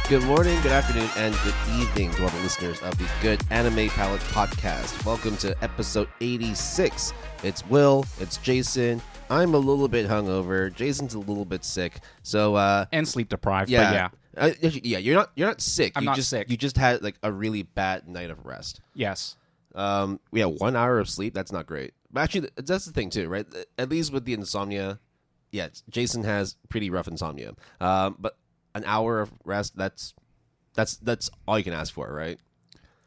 Good morning, good afternoon, and good evening to all the listeners of the Good Anime Palette Podcast. Welcome to episode 86. It's Will, it's Jason. I'm a little bit hungover. Jason's a little bit sick. So and sleep deprived. yeah. But yeah, you're not sick. I'm not sick. You just had like a really bad night of rest. Yes. We had 1 hour of sleep. That's not great. But actually, that's the thing too, right? At least with the insomnia, yeah, Jason has pretty rough insomnia. But an hour of rest, that's all you can ask for, right?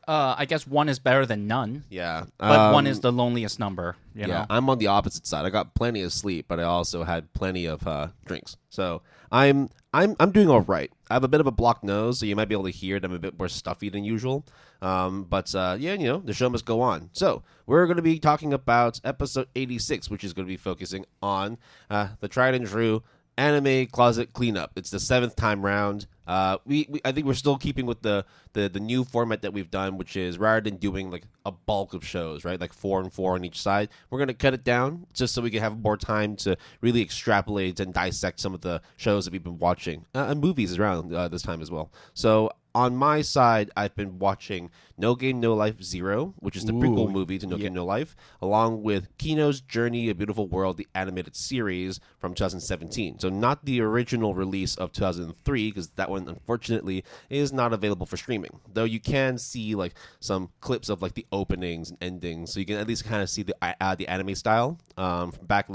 I guess one is better than none. Yeah. But one is the loneliest number, you know? I'm on the opposite side. I got plenty of sleep, but I also had plenty of drinks. So I'm doing all right. I have a bit of a blocked nose, so you might be able to hear that I'm a bit more stuffy than usual. But the show must go on. So we're going to be talking about episode 86, which is going to be focusing on the tried and true anime closet cleanup. It's the 7th time round. I think we're still keeping with the new format that we've done, which is rather than doing like a bulk of shows, right, like 4 and 4 on each side, we're gonna cut it down just so we can have more time to really extrapolate and dissect some of the shows that we've been watching and movies around this time as well. So on my side, I've been watching No Game No Life 0, which is the prequel movie to No Game No Life, along with Kino's Journey: A Beautiful World, the animated series from 2017. So not the original release of 2003, because that one, unfortunately, is not available for streaming. Though you can see like some clips of like the openings and endings, so you can at least kind of see the anime style from back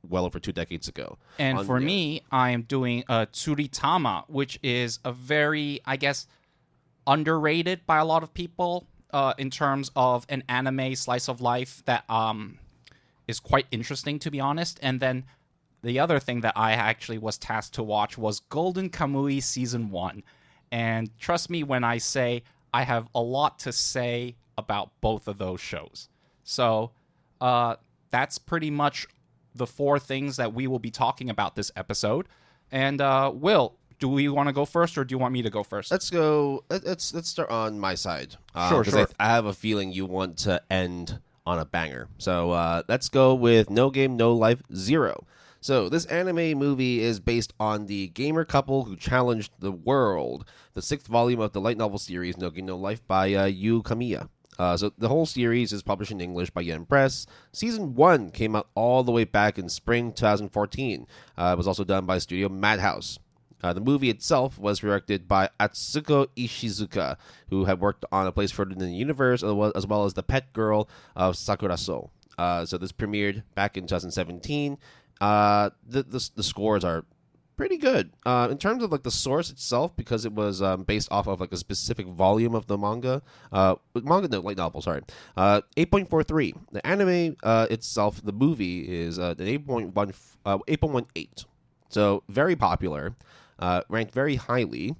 well over 2 decades ago. And for me, I am doing Tsuritama, which is a very, I guess, underrated by a lot of people in terms of an anime slice of life that is quite interesting, to be honest. And then the other thing that I actually was tasked to watch was Golden Kamuy Season 1. And trust me when I say I have a lot to say about both of those shows. So that's pretty much the 4 things that we will be talking about this episode. And Will, do we want to go first, or do you want me to go first? Let's go. Let's start on my side. Sure. I have a feeling you want to end on a banger. So let's go with No Game No Life 0. So this anime movie is based on the gamer couple who challenged the world. The 6th volume of the light novel series No Game No Life by oomiee. So the whole series is published in English by Yen Press. Season 1 came out all the way back in spring 2014. It was also done by studio Madhouse. The movie itself was directed by Atsuko Ishizuka, who had worked on A Place Further in the Universe, as well as The Pet Girl of Sakura So. So this premiered back in 2017. The scores are pretty good. In terms of like the source itself, because it was based off of like a specific volume of the light novel, sorry. 8.43. The anime itself, the movie is an 8.18. So very popular, ranked very highly.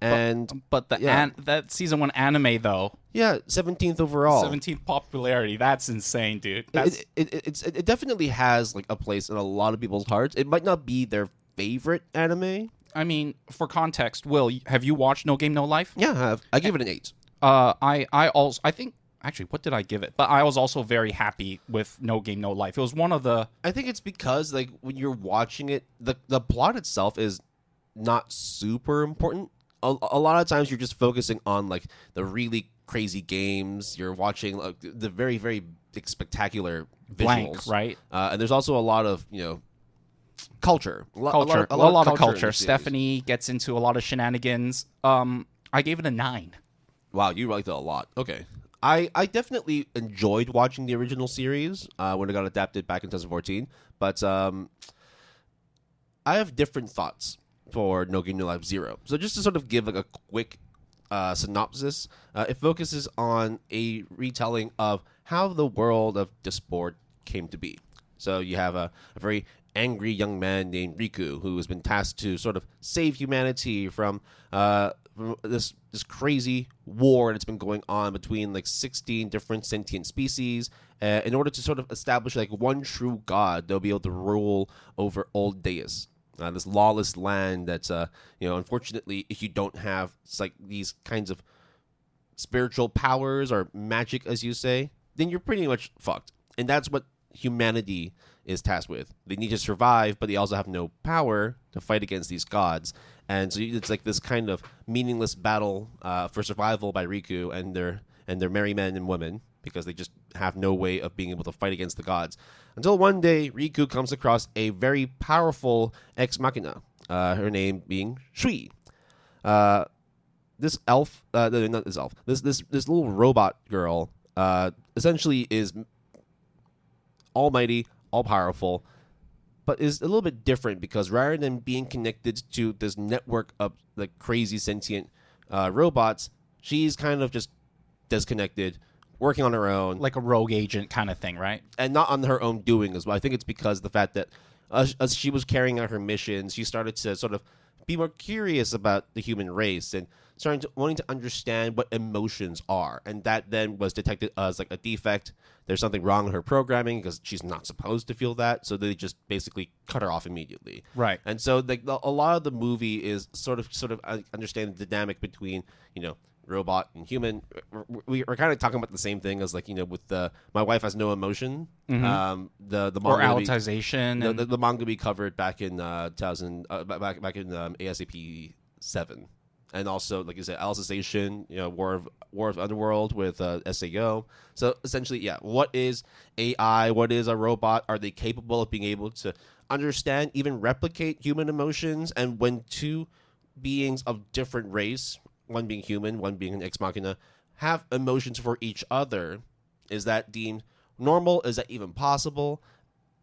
And that season 1 anime though. Yeah, 17th overall. 17th popularity. That's insane, dude. It definitely has like a place in a lot of people's hearts. It might not be their favorite anime. I mean, for context, Will, have you watched No Game No Life? Yeah, I have. I give it an 8. I think actually, what did I give it? But I was also very happy with No Game No Life. It was one of the. I think it's because like when you're watching it, the plot itself is not super important. A lot of times you're just focusing on like the really crazy games. You're watching like the very, very spectacular visuals, blank, right? And there's also a lot of culture. A lot of culture. Stephanie gets into a lot of shenanigans. I gave it a 9. Wow, you liked it a lot. Okay. I definitely enjoyed watching the original series when it got adapted back in 2014, but I have different thoughts for No Game No Life 0. So just to sort of give like a quick synopsis, it focuses on a retelling of how the world of Disport came to be. So you have a very angry young man named Riku who has been tasked to sort of save humanity from this crazy war that's been going on between like 16 different sentient species in order to sort of establish like one true god they'll be able to rule over Old Deus. This lawless land that's, unfortunately, if you don't have like these kinds of spiritual powers or magic, as you say, then you're pretty much fucked. And that's what humanity is tasked with. They need to survive, but they also have no power to fight against these gods. And so it's like this kind of meaningless battle for survival by Riku and their merry men and women, because they just have no way of being able to fight against the gods. Until one day, Riku comes across a very powerful ex machina, her name being Shui. This elf, not this elf, this little robot girl, essentially is almighty, all powerful, but is a little bit different because rather than being connected to this network of like crazy sentient robots, she's kind of just disconnected, working on her own, Like a rogue agent kind of thing, right? and not on her own doing as well. I think it's because of the fact that as she was carrying out her missions, she started to sort of be more curious about the human race and wanting to understand what emotions are, and that then was detected as like a defect. There's something wrong in her programming because she's not supposed to feel that, so they just basically cut her off immediately. Right. And so like a lot of the movie is sort of understanding the dynamic between robot and human. We're kind of talking about the same thing as with the my wife has no emotion. Mm-hmm. The Or manga Alicization. the manga we covered back in 2000 back in ASAP 7, and also like you said, Alicization, War of Underworld with Sao. So essentially, yeah, what is AI? What is a robot? Are they capable of being able to understand, even replicate human emotions? And when two beings of different race, one being human, one being an ex machina, have emotions for each other, is that deemed normal? Is that even possible?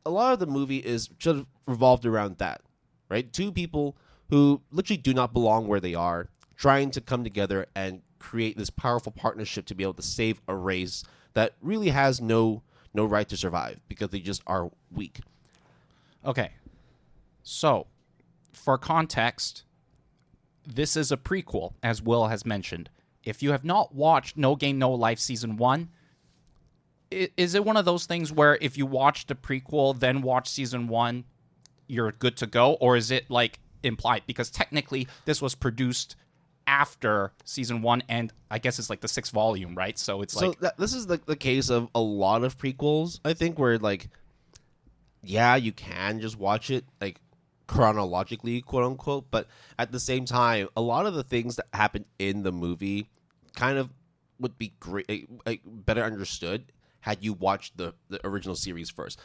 A lot of the movie is sort of revolved around that, right? Two people who literally do not belong where they are, trying to come together and create this powerful partnership to be able to save a race that really has no right to survive because they just are weak. Okay. So, for context, this is a prequel, as Will has mentioned. If you have not watched No Game No Life Season 1, is it one of those things where if you watch the prequel, then watch Season 1, you're good to go? Or is it, like, implied? Because technically, this was produced after Season 1, and I guess it's, like, the 6th volume, right? So it's like... So this is the case of a lot of prequels, I think, where, like, yeah, you can just watch it, like, chronologically, quote unquote, but at the same time, a lot of the things that happen in the movie kind of would be great, better understood had you watched the original series first.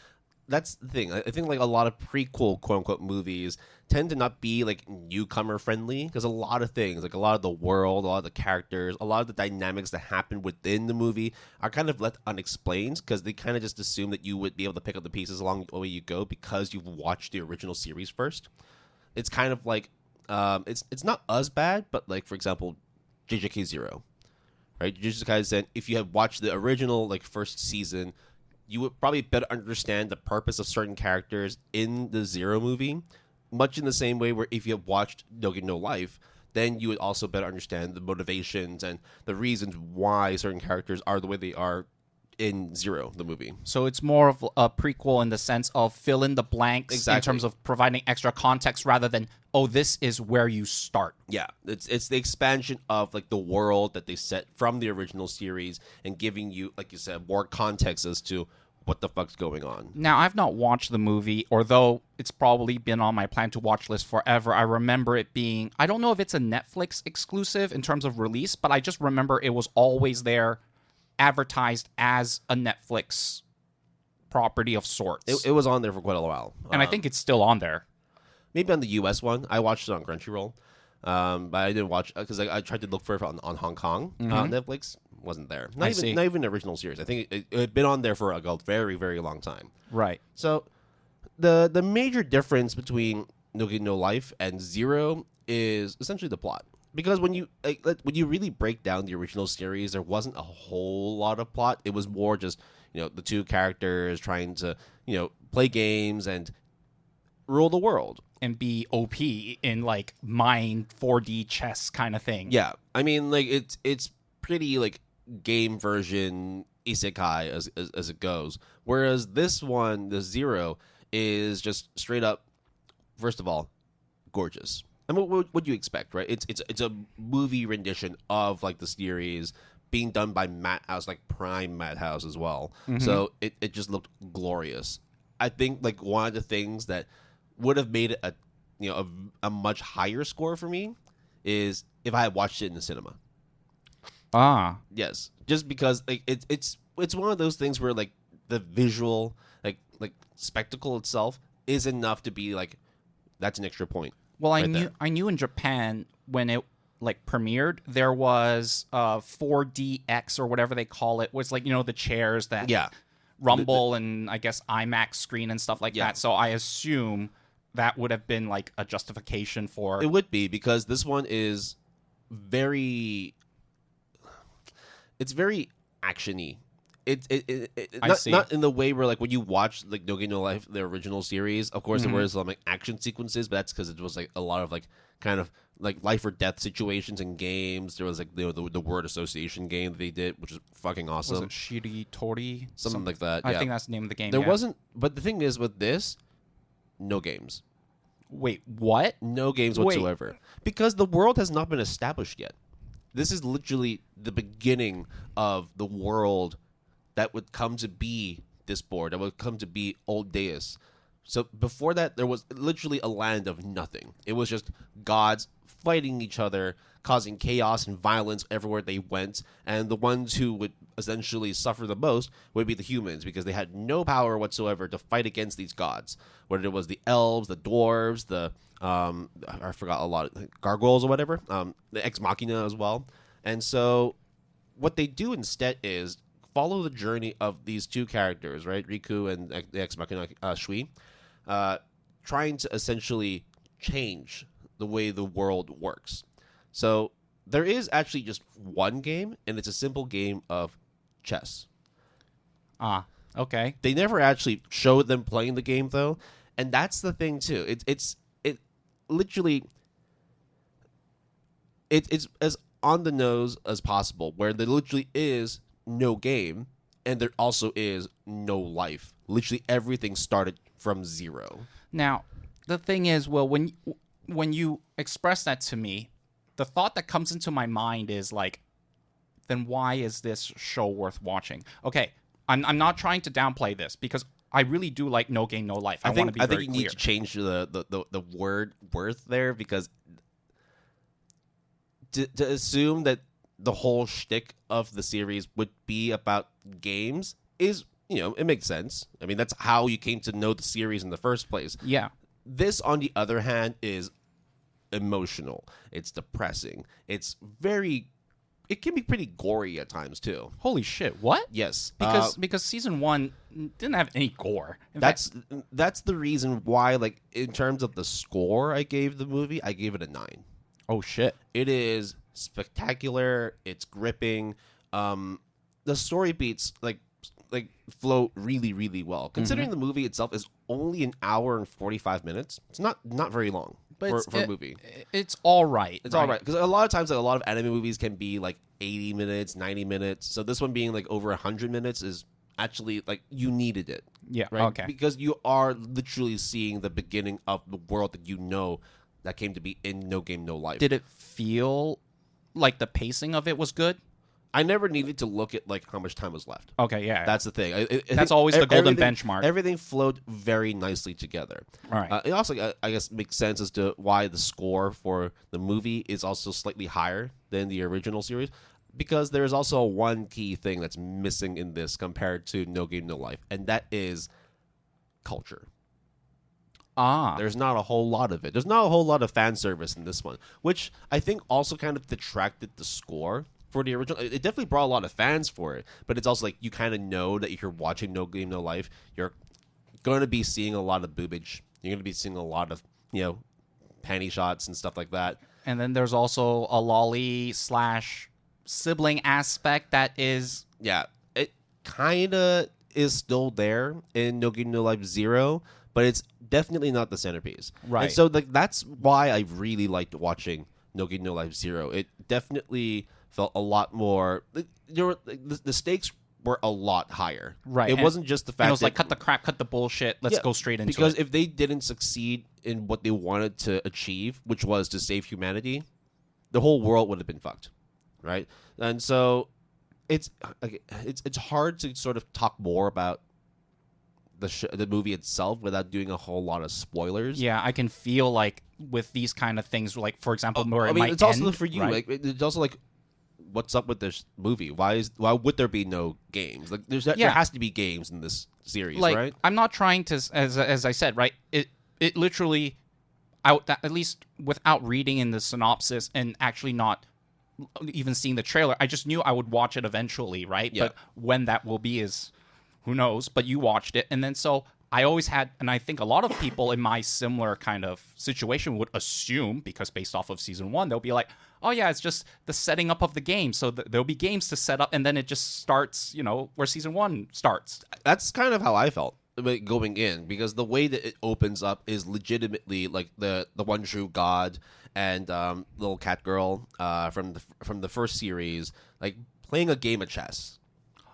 That's the thing. I think like a lot of prequel, quote unquote, movies tend to not be like newcomer friendly because a lot of things, like a lot of the world, a lot of the characters, a lot of the dynamics that happen within the movie are kind of left unexplained because they kind of just assume that you would be able to pick up the pieces along the way you go because you've watched the original series first. It's kind of like it's not as bad, but like for example, JJK Zero, right? Jujutsu Kaisen, if you have watched the original like first season, you would probably better understand the purpose of certain characters in the Zero movie, much in the same way where if you have watched No Game No Life, then you would also better understand the motivations and the reasons why certain characters are the way they are in Zero, the movie. So it's more of a prequel in the sense of fill in the blanks in terms of providing extra context rather than, oh, this is where you start. Yeah, it's the expansion of like the world that they set from the original series and giving you, like you said, more context as to what the fuck's going on. Now, I've not watched the movie, although it's probably been on my plan to watch list forever. I remember it being, I don't know if it's a Netflix exclusive in terms of release, but I just remember it was always there, advertised as a Netflix property of sorts. It was on there for quite a while. And I think it's still on there. Maybe on the US one. I watched it on Crunchyroll. But I didn't watch because I tried to look for it on Hong Kong Netflix. Wasn't there. Not even the original series. I think it had been on there for a very, very long time. Right. So the major difference between No Game No Life and Zero is essentially the plot. Because when you really break down the original series, there wasn't a whole lot of plot. It was more just the two characters trying to play games and rule the world and be OP in like mind 4D chess kind of thing. Yeah, I mean like it's pretty like game version isekai as it goes. Whereas this one, the Zero, is just straight up. First of all, gorgeous. I mean, what do you expect, right? It's a movie rendition of like the series being done by Madhouse, like prime Madhouse as well. Mm-hmm. So it just looked glorious. I think like one of the things that would have made it a a much higher score for me is if I had watched it in the cinema. Yes, just because like it's one of those things where like the visual like spectacle itself is enough to be like that's an extra point. Well, right I knew in Japan when it like premiered there was 4DX or whatever they call it, was like the chairs that rumble and I guess IMAX screen and stuff like that. So I assume that would have been like a justification for it. Would be because this one is very. It's very actiony. Not in the way where like when you watch like No Game No Life, the original series. Of course, there was some like action sequences, but that's because it was like a lot of like kind of like life or death situations in games. There was like the word association game that they did, which is fucking awesome. Was it Shiritori? Something like that. I think that's the name of the game. There wasn't, but the thing is with this, no games. Wait, what? No games whatsoever, because the world has not been established yet. This is literally the beginning of the world that would come to be this board, that would come to be Old Deus. So before that, there was literally a land of nothing. It was just gods fighting each other, causing chaos and violence everywhere they went. And the ones who would essentially suffer the most would be the humans, because they had no power whatsoever to fight against these gods. Whether it was the elves, the dwarves, the I forgot a lot of gargoyles or whatever, the ex machina as well. And so what they do instead is follow the journey of these two characters, right? Riku and the ex machina Shui, trying to essentially change the way the world works. So there is actually just one game, and it's a simple game of chess. Okay. They never actually showed them playing the game though, and that's the thing too. It's literally it's as on the nose as possible, where there literally is no game and there also is no life. Literally everything started from zero. Now, the thing is, Will, when you express that to me, the thought that comes into my mind is like, then why is this show worth watching? Okay, I'm not trying to downplay this because I really do like No Game No Life. I want to be very clear. I think you need to change the word worth there, because to assume that the whole shtick of the series would be about games is, it makes sense. I mean, that's how you came to know the series in the first place. Yeah. This, on the other hand, is emotional. It's depressing. It can be pretty gory at times too. Holy shit! What? Yes, because season 1 didn't have any gore. That's the reason why, like, in terms of the score I gave the movie, I gave it a 9. Oh shit! It is spectacular. It's gripping. The story beats like flow really, really well. Considering the movie itself is only an hour and 45 minutes, it's not very long. For a movie, it's all right. It's all right, because a lot of times, like, a lot of anime movies can be like 80 minutes, 90 minutes. So this one being like over 100 minutes is actually like you needed it. Yeah. Right. Okay. Because you are literally seeing the beginning of the world that came to be in No Game No Life. Did it feel like the pacing of it was good? I never needed to look at like how much time was left. Okay, yeah. That's the thing. That's always the golden benchmark. Everything flowed very nicely together. All right. It also, I guess, makes sense as to why the score for the movie is also slightly higher than the original series, because there is also one key thing that's missing in this compared to No Game No Life, and that is culture. There's not a whole lot of it. There's not a whole lot of fan service in this one, which I think also kind of detracted the score for the original. It definitely brought a lot of fans for it, but it's also like you kind of know that if you're watching No Game No Life, you're going to be seeing a lot of boobage. You're going to be seeing a lot of, panty shots and stuff like that. And then there's also a lolly / sibling aspect that is... Yeah, it kind of is still there in No Game No Life 0, but it's definitely not the centerpiece. Right. And so that's why I really liked watching No Game No Life 0. It definitely felt a lot more... The stakes were a lot higher. Right. It wasn't just the fact that... it was like, cut the crap, cut the bullshit, let's go straight into it. Because if they didn't succeed in what they wanted to achieve, which was to save humanity, the whole world would have been fucked. Right? And so it's hard to sort of talk more about the movie itself without doing a whole lot of spoilers. Yeah, I can feel like with these kind of things, like for example, where it might it's also end, for you. right? Like, it's also like, what's up with this movie? Why would there be no games? Like, there has to be games in this series, Like, right? I'm not trying to, as I said, right? It literally, at least without reading in the synopsis and actually not even seeing the trailer, I just knew I would watch it eventually, right? Yeah. But when that will be is who knows. But you watched it, and then so I always had, and I think a lot of people in my similar kind of situation would assume, because based off of season 1, they'll be like, oh yeah, it's just the setting up of the game. So there'll be games to set up, and then it just starts, where season 1 starts. That's kind of how I felt going in, because the way that it opens up is legitimately like the one true god and little cat girl from the first series, like playing a game of chess.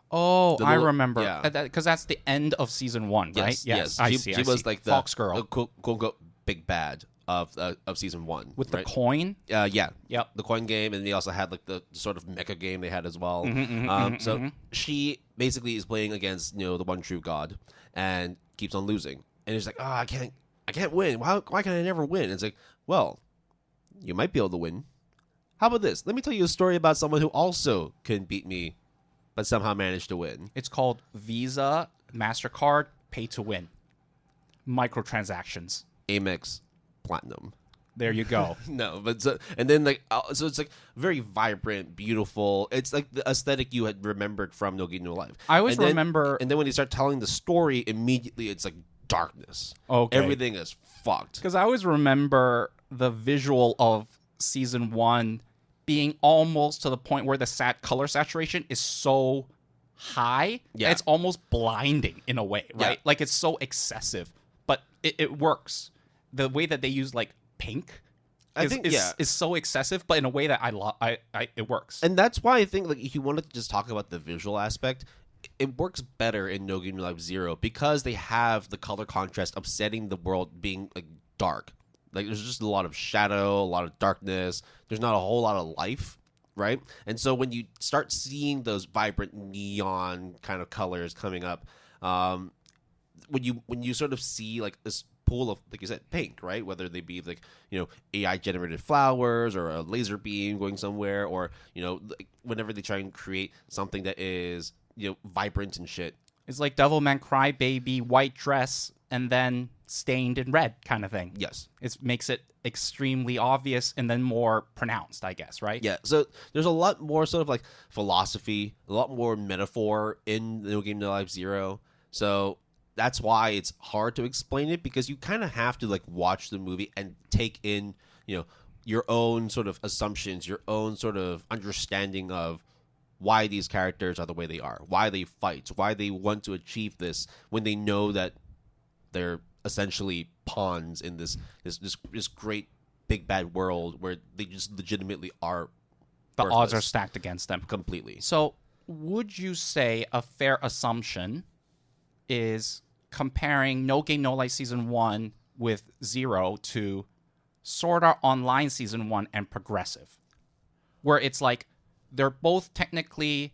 Oh, I remember. Yeah. Because that's the end of season 1, right? Yes. I She see. was like the Fox Girl. the quote unquote big bad of season 1 With right? the coin? Yeah. Yep. The coin game, and they also had like the sort of mecha game they had as well. Mm-hmm, she basically is playing against the one true god and keeps on losing. And it's like, oh, I can't win. Why can I never win? It's like, well, you might be able to win. How about this? Let me tell you a story about someone who also couldn't beat me, but somehow managed to win. It's called Visa, MasterCard, Pay to Win. Microtransactions. Amex Platinum. There you go. No, but so it's like very vibrant, beautiful. It's like the aesthetic you had remembered from No Game No Life. I always remember, and then when you start telling the story, immediately it's like darkness. Okay. Everything is fucked. because I always remember the visual of season 1 being almost to the point where the color saturation is so high, Yeah. it's almost blinding in a way, right? Yeah. Like it's so excessive, but it works. The way that they use like pink is so excessive, but in a way that it works. And that's why I think, like, if you wanted to just talk about the visual aspect, it works better in No Game No Life 0 because they have the color contrast of setting the world being like dark. Like, there's just a lot of shadow, a lot of darkness. There's not a whole lot of life, right? And so when you start seeing those vibrant neon kind of colors coming up, when you sort of see like this pool of, like you said, pink, right? Whether they be like, AI generated flowers or a laser beam going somewhere, or like whenever they try and create something that is vibrant and shit. It's like Devilman Crybaby, white dress, and then stained in red kind of thing. Yes. It makes it extremely obvious and then more pronounced, I guess, right? Yeah, so there's a lot more sort of like philosophy, a lot more metaphor in No Game No Life 0. So that's why it's hard to explain it, because you kind of have to like watch the movie and take in, your own sort of assumptions, your own sort of understanding of why these characters are the way they are, why they fight, why they want to achieve this when they know that they're essentially pawns in this great big bad world where they just legitimately are. The worthless. odds are stacked against them. Completely. So would you say a fair assumption is comparing No Game No Life Season 1 with 0 to Sword Art Online Season 1 and Progressive? Where it's like they're both technically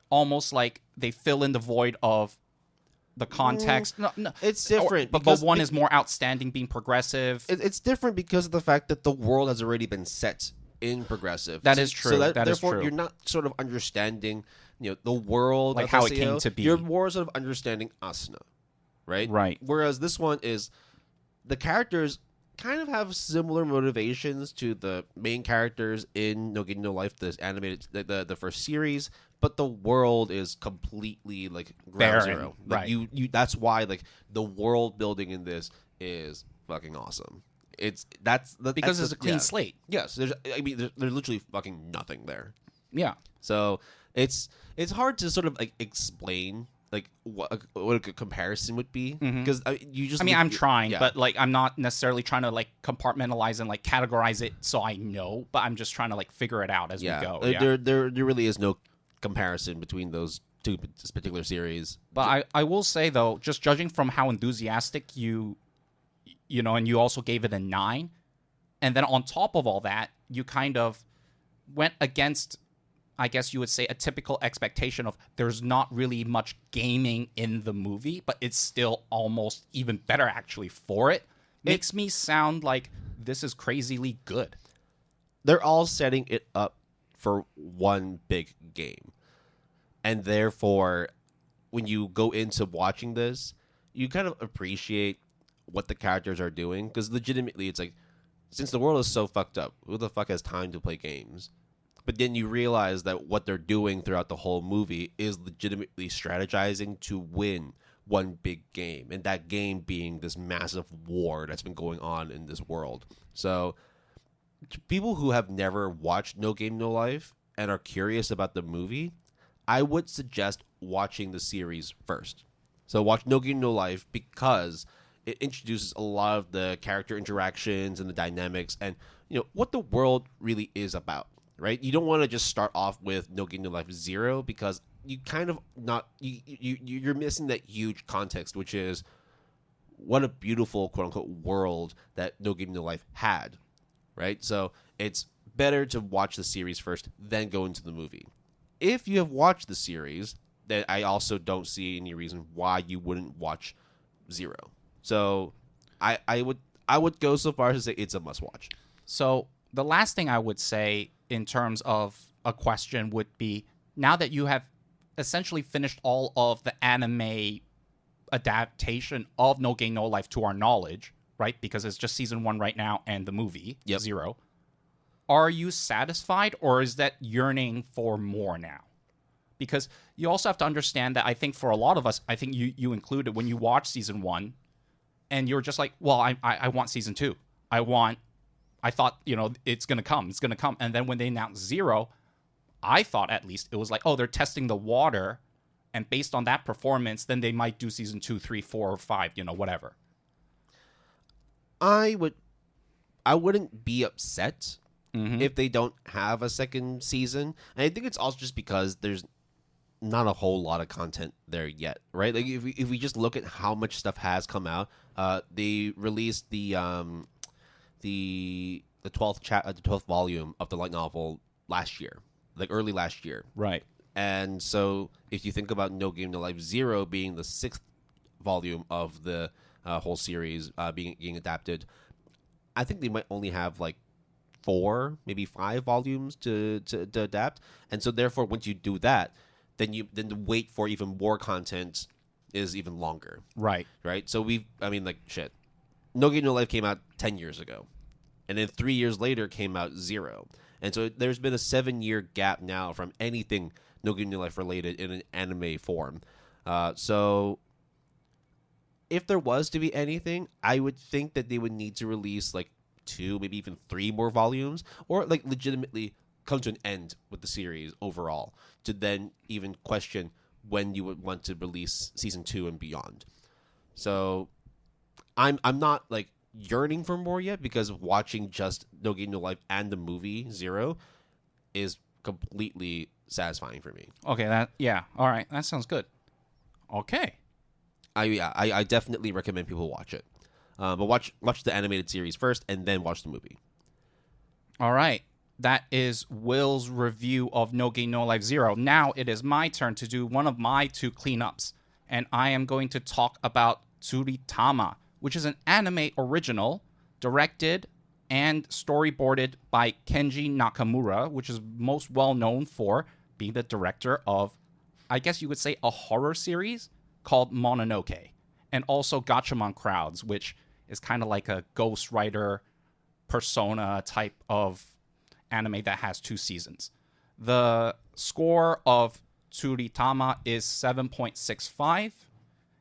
almost like they fill in the void of the context. No, it's different, but one is more outstanding being Progressive. It's different because of the fact that the world has already been set in Progressive. That is true. So therefore, you're not sort of understanding, the world, like of how it SAO. came to be. You're more sort of understanding Asuna, right? Right. Whereas this one is the characters kind of have similar motivations to the main characters in No Game No Life, the animated the first series, but the world is completely like ground barren. zero. Like, right. You that's why like the world building in this is fucking awesome. Because it's a clean slate. Yes, there's literally fucking nothing there. Yeah. So it's hard to sort of like explain like what a good comparison would be, because I'm trying, yeah. but like I'm not necessarily trying to like compartmentalize and like categorize it so I know, but I'm just trying to like figure it out as we go. There really is no comparison between those two particular series. But I will say though, just judging from how enthusiastic you and you also gave it a 9, and then on top of all that, you kind of went against I guess you would say, a typical expectation of there's not really much gaming in the movie, but it's still almost even better actually for it, makes me sound like this is crazily good. They're all setting it up for one big game. And therefore, when you go into watching this, you kind of appreciate what the characters are doing. Because legitimately, it's like, since the world is so fucked up, who the fuck has time to play games? But then you realize that what they're doing throughout the whole movie is legitimately strategizing to win one big game. And that game being this massive war that's been going on in this world. So, to people who have never watched No Game No Life and are curious about the movie, I would suggest watching the series first. So watch No Game No Life because it introduces a lot of the character interactions and the dynamics and what the world really is about, right? You don't want to just start off with No Game No Life 0 because you kind of you're missing that huge context, which is what a beautiful quote unquote world that No Game No Life had, right? So it's better to watch the series first, then go into the movie. If you have watched the series, then I also don't see any reason why you wouldn't watch 0. So I would go so far as to say it's a must watch. So the last thing I would say in terms of a question would be, now that you have essentially finished all of the anime adaptation of No Game No Life to our knowledge, right? Because it's just season 1 right now and the movie, 0. Are you satisfied, or is that yearning for more now? Because you also have to understand that I think for a lot of us, I think you included, when you watch season 1 and you're just like, well, I want season 2. I thought, it's going to come. It's going to come. And then when they announced 0, I thought at least it was like, oh, they're testing the water. And based on that performance, then they might do season 2, 3, 4, or 5, whatever. I wouldn't be upset if they don't have a second season. And I think it's also just because there's not a whole lot of content there yet, right? Like if we just look at how much stuff has come out, they released the 12th volume of the light novel last year, like early last year, right? And so if you think about No Game No Life 0 being the 6th volume of the whole series being adapted, I think they might only have like 4, maybe 5 volumes to adapt. And so therefore, once you do that, then the wait for even more content is even longer. Right. So No Game No Life came out 10 years ago. And then 3 years later came out 0. And so there's been a 7-year gap now from anything No Game No Life related in an anime form. So if there was to be anything, I would think that they would need to release like 2, maybe even 3 more volumes, or like legitimately come to an end with the series overall, to then even question when you would want to release season 2 and beyond. So I'm not like yearning for more yet, because watching just No Game No Life and the movie 0 is completely satisfying for me. Okay, all right, that sounds good. Okay. I definitely recommend people watch it. But watch the animated series first and then watch the movie. All right. That is Will's review of No Game No Life 0. Now it is my turn to do one of my 2 cleanups. And I am going to talk about Tsuritama, which is an anime original directed and storyboarded by Kenji Nakamura, which is most well known for being the director of, I guess you would say, a horror series called Mononoke, and also Gatchaman Crowds, which is kind of like a Ghost Rider Persona type of anime that has 2 seasons. The score of Tsuritama is 7.65,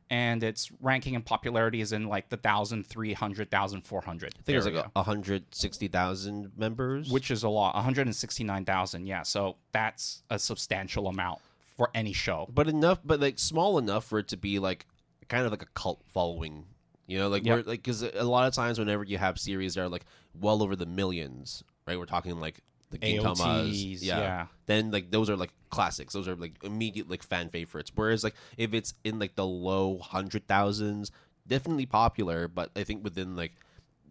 and its ranking and popularity is in like the 1,300, 1,400. I think there's like 160,000 members, which is a lot. 169,000, yeah. So that's a substantial amount for any show. But like small enough for it to be like kind of like a cult following. Because a lot of times whenever you have series that are like well over the millions, right? We're talking like the AOTs, yeah. Then like those are like classics. Those are like immediate like fan favorites. Whereas like if it's in like the low 100,000s, definitely popular, but I think within like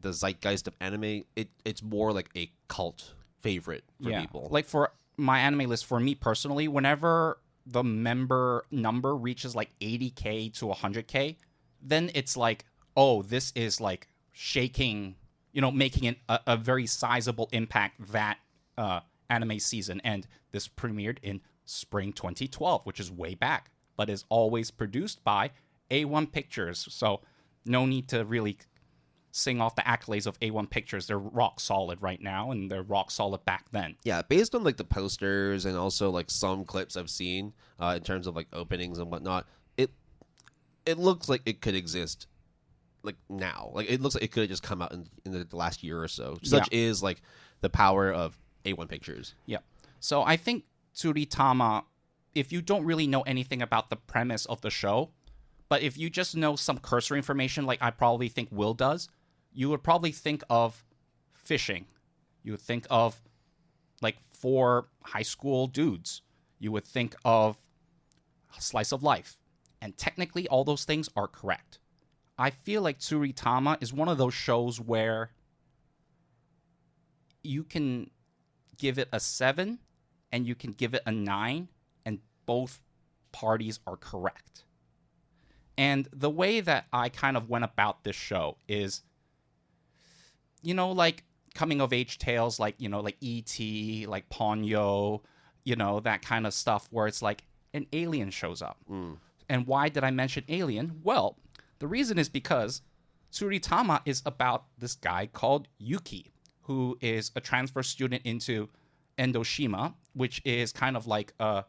the zeitgeist of anime, it's more like a cult favorite for people. Like for my anime list for me personally, whenever the member number reaches like 80K to 100K, then it's like, oh, this is like shaking, making a very sizable impact that anime season. And this premiered in spring 2012, which is way back, but is always produced by A1 Pictures. So no need to really sing off the accolades of A1 Pictures. They're rock solid right now, and they're rock solid back then. Yeah, based on like the posters and also like some clips I've seen in terms of like openings and whatnot, it looks like it could exist like now. Like it looks like it could have just come out in the last year or so. Such is like the power of A1 Pictures. Yeah. So I think Tsuritama, if you don't really know anything about the premise of the show, but if you just know some cursory information like I probably think Will does, you would probably think of fishing. You would think of like 4 high school dudes. You would think of slice of life. And technically all those things are correct. I feel like Tsuritama is one of those shows where you can give it a 7 and you can give it a 9 and both parties are correct. And the way that I kind of went about this show is, like coming of age tales, like, like E.T., like Ponyo, that kind of stuff where it's like an alien shows up. And why did I mention alien? Well, the reason is because Tsuritama is about this guy called Yuki, who is a transfer student into Endoshima, which is kind of like a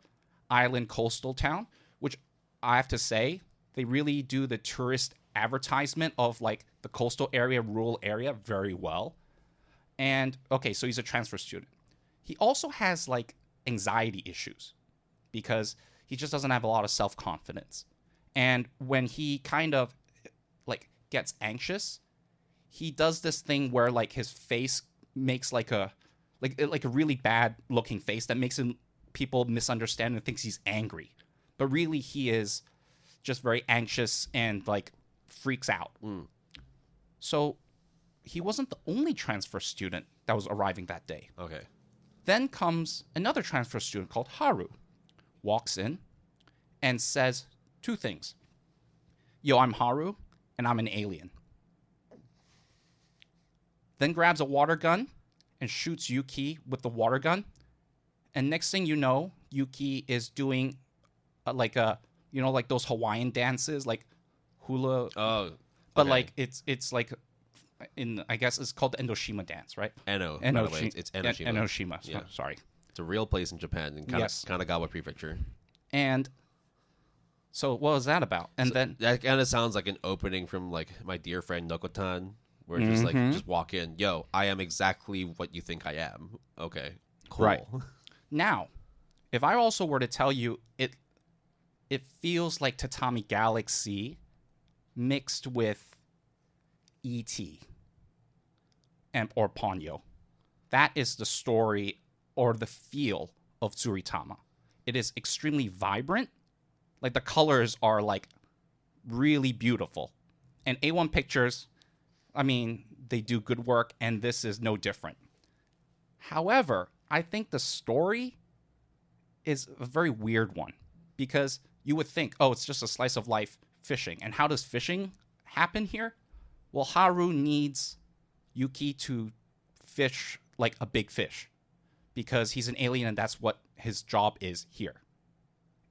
island coastal town, which I have to say, they really do the tourist advertisement of like the coastal area, rural area very well. And okay, so he's a transfer student. He also has like anxiety issues because he just doesn't have a lot of self-confidence. And when he kind of like gets anxious, he does this thing where like his face makes like a really bad looking face that makes him people misunderstand and thinks he's angry. But really he is just very anxious and like freaks out. So he wasn't the only transfer student that was arriving that day. Okay. Then comes another transfer student called Haru, walks in and says 2 things. Yo, I'm Haru and I'm an alien. Then grabs a water gun and shoots Yuki with the water gun. And next thing you know, Yuki is doing like those Hawaiian dances, like hula. Oh, okay. But like it's like I guess it's called the Endoshima dance, right? Eno. By the way, it's Enoshima. Enoshima. Yeah. Sorry. It's a real place in Japan in Kanagawa Prefecture. And so what was that about? And then that kind of sounds like an opening from like My Dear Friend Nokotan, where it's just like just walk in, yo, I am exactly what you think I am. Okay, cool. Right. Now, if I also were to tell you it feels like Tatami Galaxy mixed with E.T. or Ponyo. That is the story or the feel of Tsuritama. It is extremely vibrant. Like the colors are like really beautiful. And A1 Pictures, I mean, they do good work and this is no different. However, I think the story is a very weird one because you would think, oh, it's just a slice of life fishing. And how does fishing happen here? Well, Haru needs Yuki to fish like a big fish because he's an alien and that's what his job is here.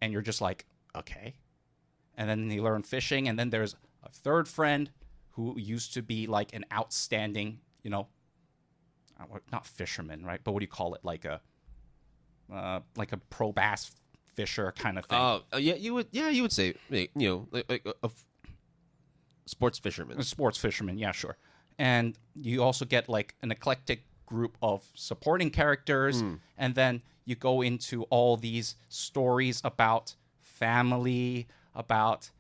And you're just like, okay. And then they learn fishing, and then there's a third friend who used to be like an outstanding, not fisherman, right? But what do you call it? Like a pro bass fisher kind of thing. Yeah, you would say, like a sports fisherman. A sports fisherman, yeah, sure. And you also get like an eclectic group of supporting characters, and then you go into all these stories about family, about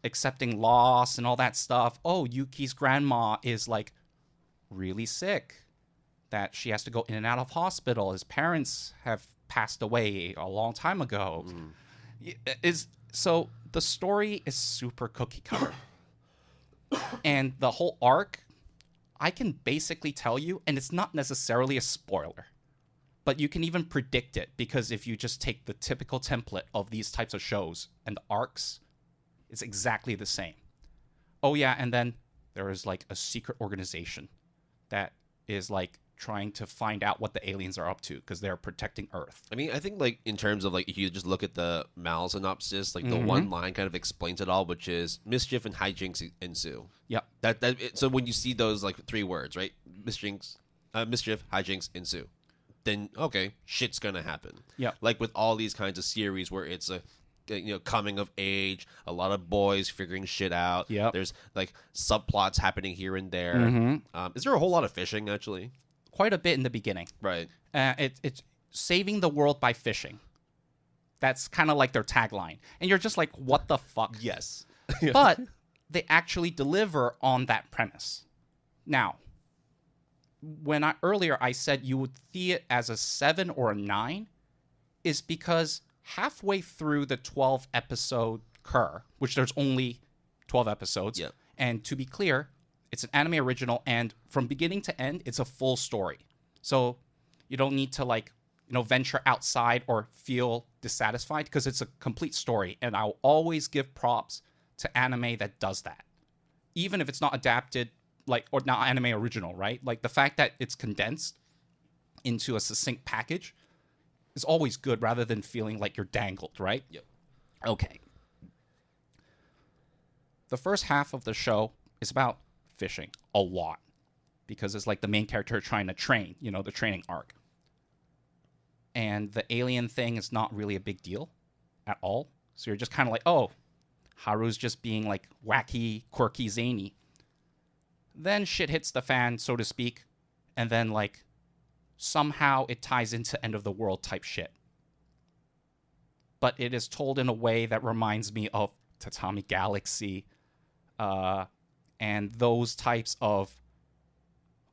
accepting loss and all that stuff. Oh, Yuki's grandma is like really sick, that she has to go in and out of hospital. His parents have passed away a long time ago. So the story is super cookie cutter. And the whole arc, I can basically tell you, and it's not necessarily a spoiler, But you can even predict it because if you just take the typical template of these types of shows and the arcs, it's exactly the same. Oh yeah, and then there is like a secret organization that is like trying to find out what the aliens are up to because they're protecting Earth. I mean, I think like in terms of like if you just look at the mal synopsis, like the one line kind of explains it all, which is mischief and hijinks ensue. Yeah. So when you see those like three words, right? Mischief, hijinks ensue. Then okay, shit's gonna happen. Yeah. Like with all these kinds of series where it's a coming of age, a lot of boys figuring shit out. Yeah. There's like subplots happening here and there. Is there a whole lot of fishing actually? Quite a bit in the beginning. Right. It's saving the world by fishing. That's kind of like their tagline. And you're just like, what the fuck? Yes. But they actually deliver on that premise. Now, when earlier I said you would see it as a 7 or a 9, is because halfway through the 12 episode cur, which there's only 12 episodes, yeah. And to be clear, it's an anime original, and from beginning to end, it's a full story. So you don't need to venture outside or feel dissatisfied because it's a complete story. And I'll always give props to anime that does that, even if it's not adapted or not anime original, right? Like the fact that it's condensed into a succinct package is always good rather than feeling like you're dangled, right? Yep. Okay. The first half of the show is about fishing a lot because it's like the main character trying to train, the training arc. And the alien thing is not really a big deal at all. So you're just kind of like, oh, Haru's just being like wacky, quirky, zany. Then shit hits the fan, so to speak, and then like somehow it ties into end of the world type shit. But it is told in a way that reminds me of Tatami Galaxy, and those types of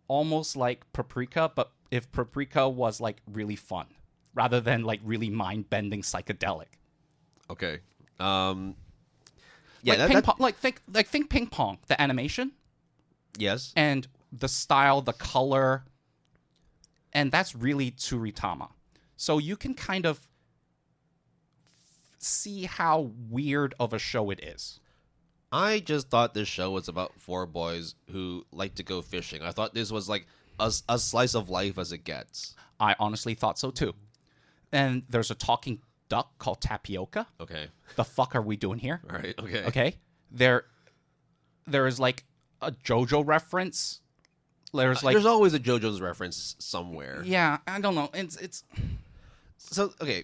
almost like Paprika, but if Paprika was like really fun rather than like really mind-bending psychedelic. Okay. Think Ping Pong, the animation. Yes. And the style, the color, and that's really Tsuritama. So you can kind of see how weird of a show it is. I just thought this show was about 4 boys who like to go fishing. I thought this was like a slice of life as it gets. I honestly thought so too. And there's a talking duck called Tapioca. Okay. The fuck are we doing here? All right. Okay. Okay. There is like a JoJo reference. There's always a JoJo's reference somewhere. Yeah, I don't know. It's so okay.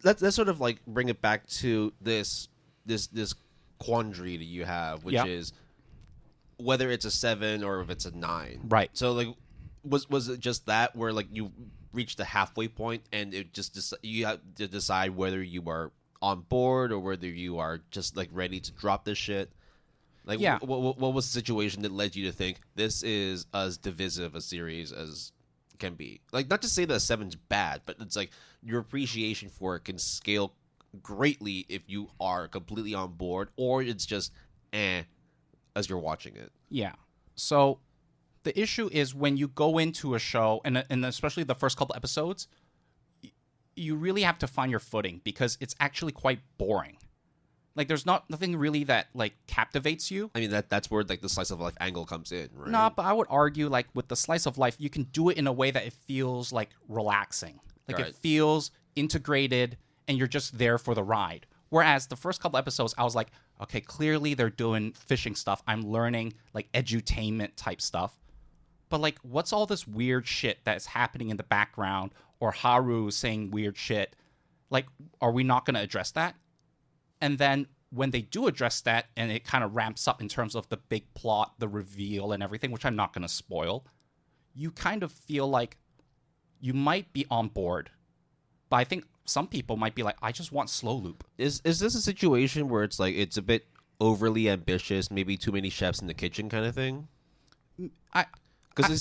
Let's sort of like bring it back to this quandary that you have, which is whether it's a 7 or if it's a 9. Right. So like, was it just that where like you reached the halfway point and it just you have to decide whether you are on board or whether you are just like ready to drop this shit? Like, what was the situation that led you to think this is as divisive a series as can be? Like, not to say that 7's bad, but it's like your appreciation for it can scale greatly if you are completely on board, or it's just as you're watching it. Yeah. So the issue is when you go into a show, and especially the first couple episodes, you really have to find your footing because it's actually quite boring. Like, there's nothing really that, like, captivates you. I mean, that's where, like, the slice of life angle comes in, right? No, but I would argue, like, with the slice of life, you can do it in a way that it feels, like, relaxing. Like, right. It feels integrated, and you're just there for the ride. Whereas the first couple episodes, I was like, okay, clearly they're doing fishing stuff. I'm learning, like, edutainment type stuff. But, like, what's all this weird shit that's happening in the background? Or Haru saying weird shit? Like, are we not going to address that? And then when they do address that, and it kind of ramps up in terms of the big plot, the reveal, and everything, which I'm not going to spoil, you kind of feel like you might be on board. But I think some people might be like, I just want slow loop. Is this a situation where it's like it's a bit overly ambitious, maybe too many chefs in the kitchen kind of thing? Because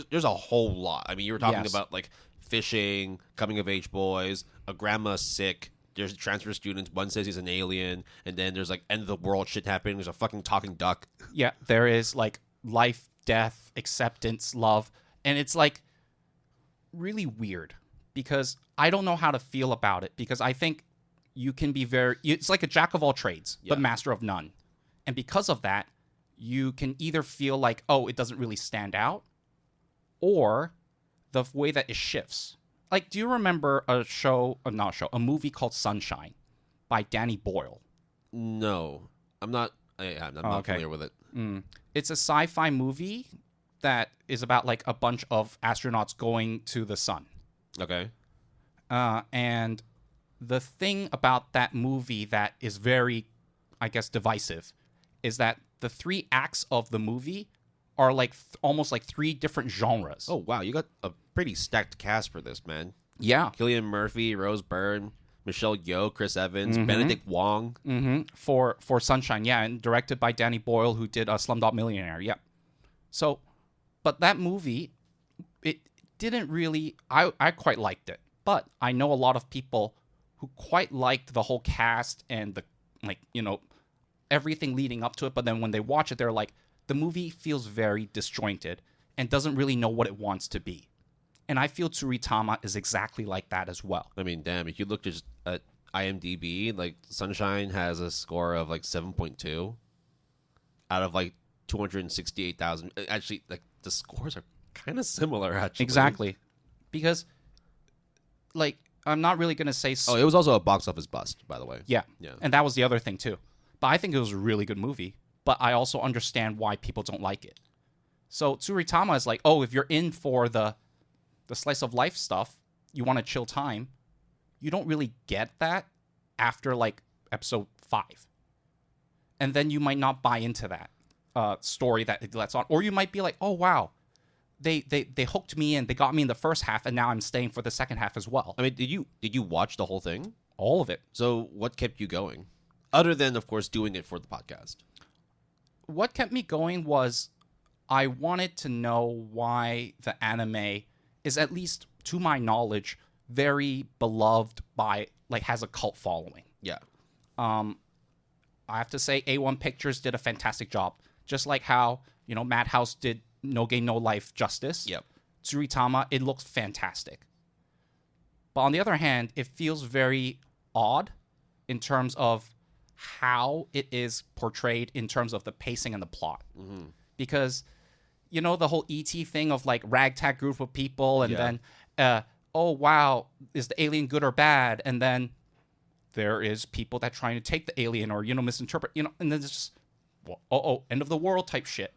there's a whole lot. I mean, you were talking about like fishing, coming of age boys, a grandma sick. There's transfer students. One says he's an alien, and then there's like end of the world shit happening. There's a fucking talking duck. Yeah, there is like life, death, acceptance, love, and it's like really weird because I don't know how to feel about it because I think you can be it's like a jack of all trades, but master of none. And because of that, you can either feel like, oh, it doesn't really stand out, or the way that it shifts. Like, do you remember a movie called Sunshine by Danny Boyle? No, I'm not. I'm not familiar with it. It's a sci-fi movie that is about like a bunch of astronauts going to the sun. Okay. And the thing about that movie that is very, I guess, divisive is that the 3 acts of the movie are like almost like 3 different genres. Oh, wow. You got a pretty stacked cast for this, man. Yeah. Cillian Murphy, Rose Byrne, Michelle Yeoh, Chris Evans, Benedict Wong. For Sunshine, yeah, and directed by Danny Boyle, who did Slumdog Millionaire, yeah. So, but that movie, it didn't really, I quite liked it. But I know a lot of people who quite liked the whole cast and the, like, you know, everything leading up to it. But then when they watch it, they're like, the movie feels very disjointed and doesn't really know what it wants to be. And I feel Tsuritama is exactly like that as well. I mean, damn, if you look just at IMDb, like, Sunshine has a score of like 7.2 out of like 268,000. Actually, like, the scores are kind of similar, actually. Exactly. Because, like, I'm not really going to say... Oh, it was also a box office bust, by the way. Yeah. Yeah. And that was the other thing, too. But I think it was a really good movie. But I also understand why people don't like it. So Tsuritama is like, oh, if you're in for the slice of life stuff, you want a chill time, you don't really get that after, like, episode 5. And then you might not buy into that story that it lets on. Or you might be like, oh, wow. They hooked me in. They got me in the first half, and now I'm staying for the second half as well. I mean, did you watch the whole thing? All of it. So what kept you going? Other than, of course, doing it for the podcast. What kept me going was I wanted to know why the anime is, at least to my knowledge, very beloved by, like, has a cult following. Yeah. I have to say A1 Pictures did a fantastic job. Just like how, you know, Madhouse did No Game, No Life justice. Yep. Tsuritama, it looks fantastic. But on the other hand, it feels very odd in terms of how it is portrayed in terms of the pacing and the plot. Mm-hmm. Because, you know, the whole E.T. thing of, like, ragtag group of people and then, oh, wow, is the alien good or bad? And then there is people that trying to take the alien or, you know, misinterpret, you know, and then it's just, well, end of the world type shit.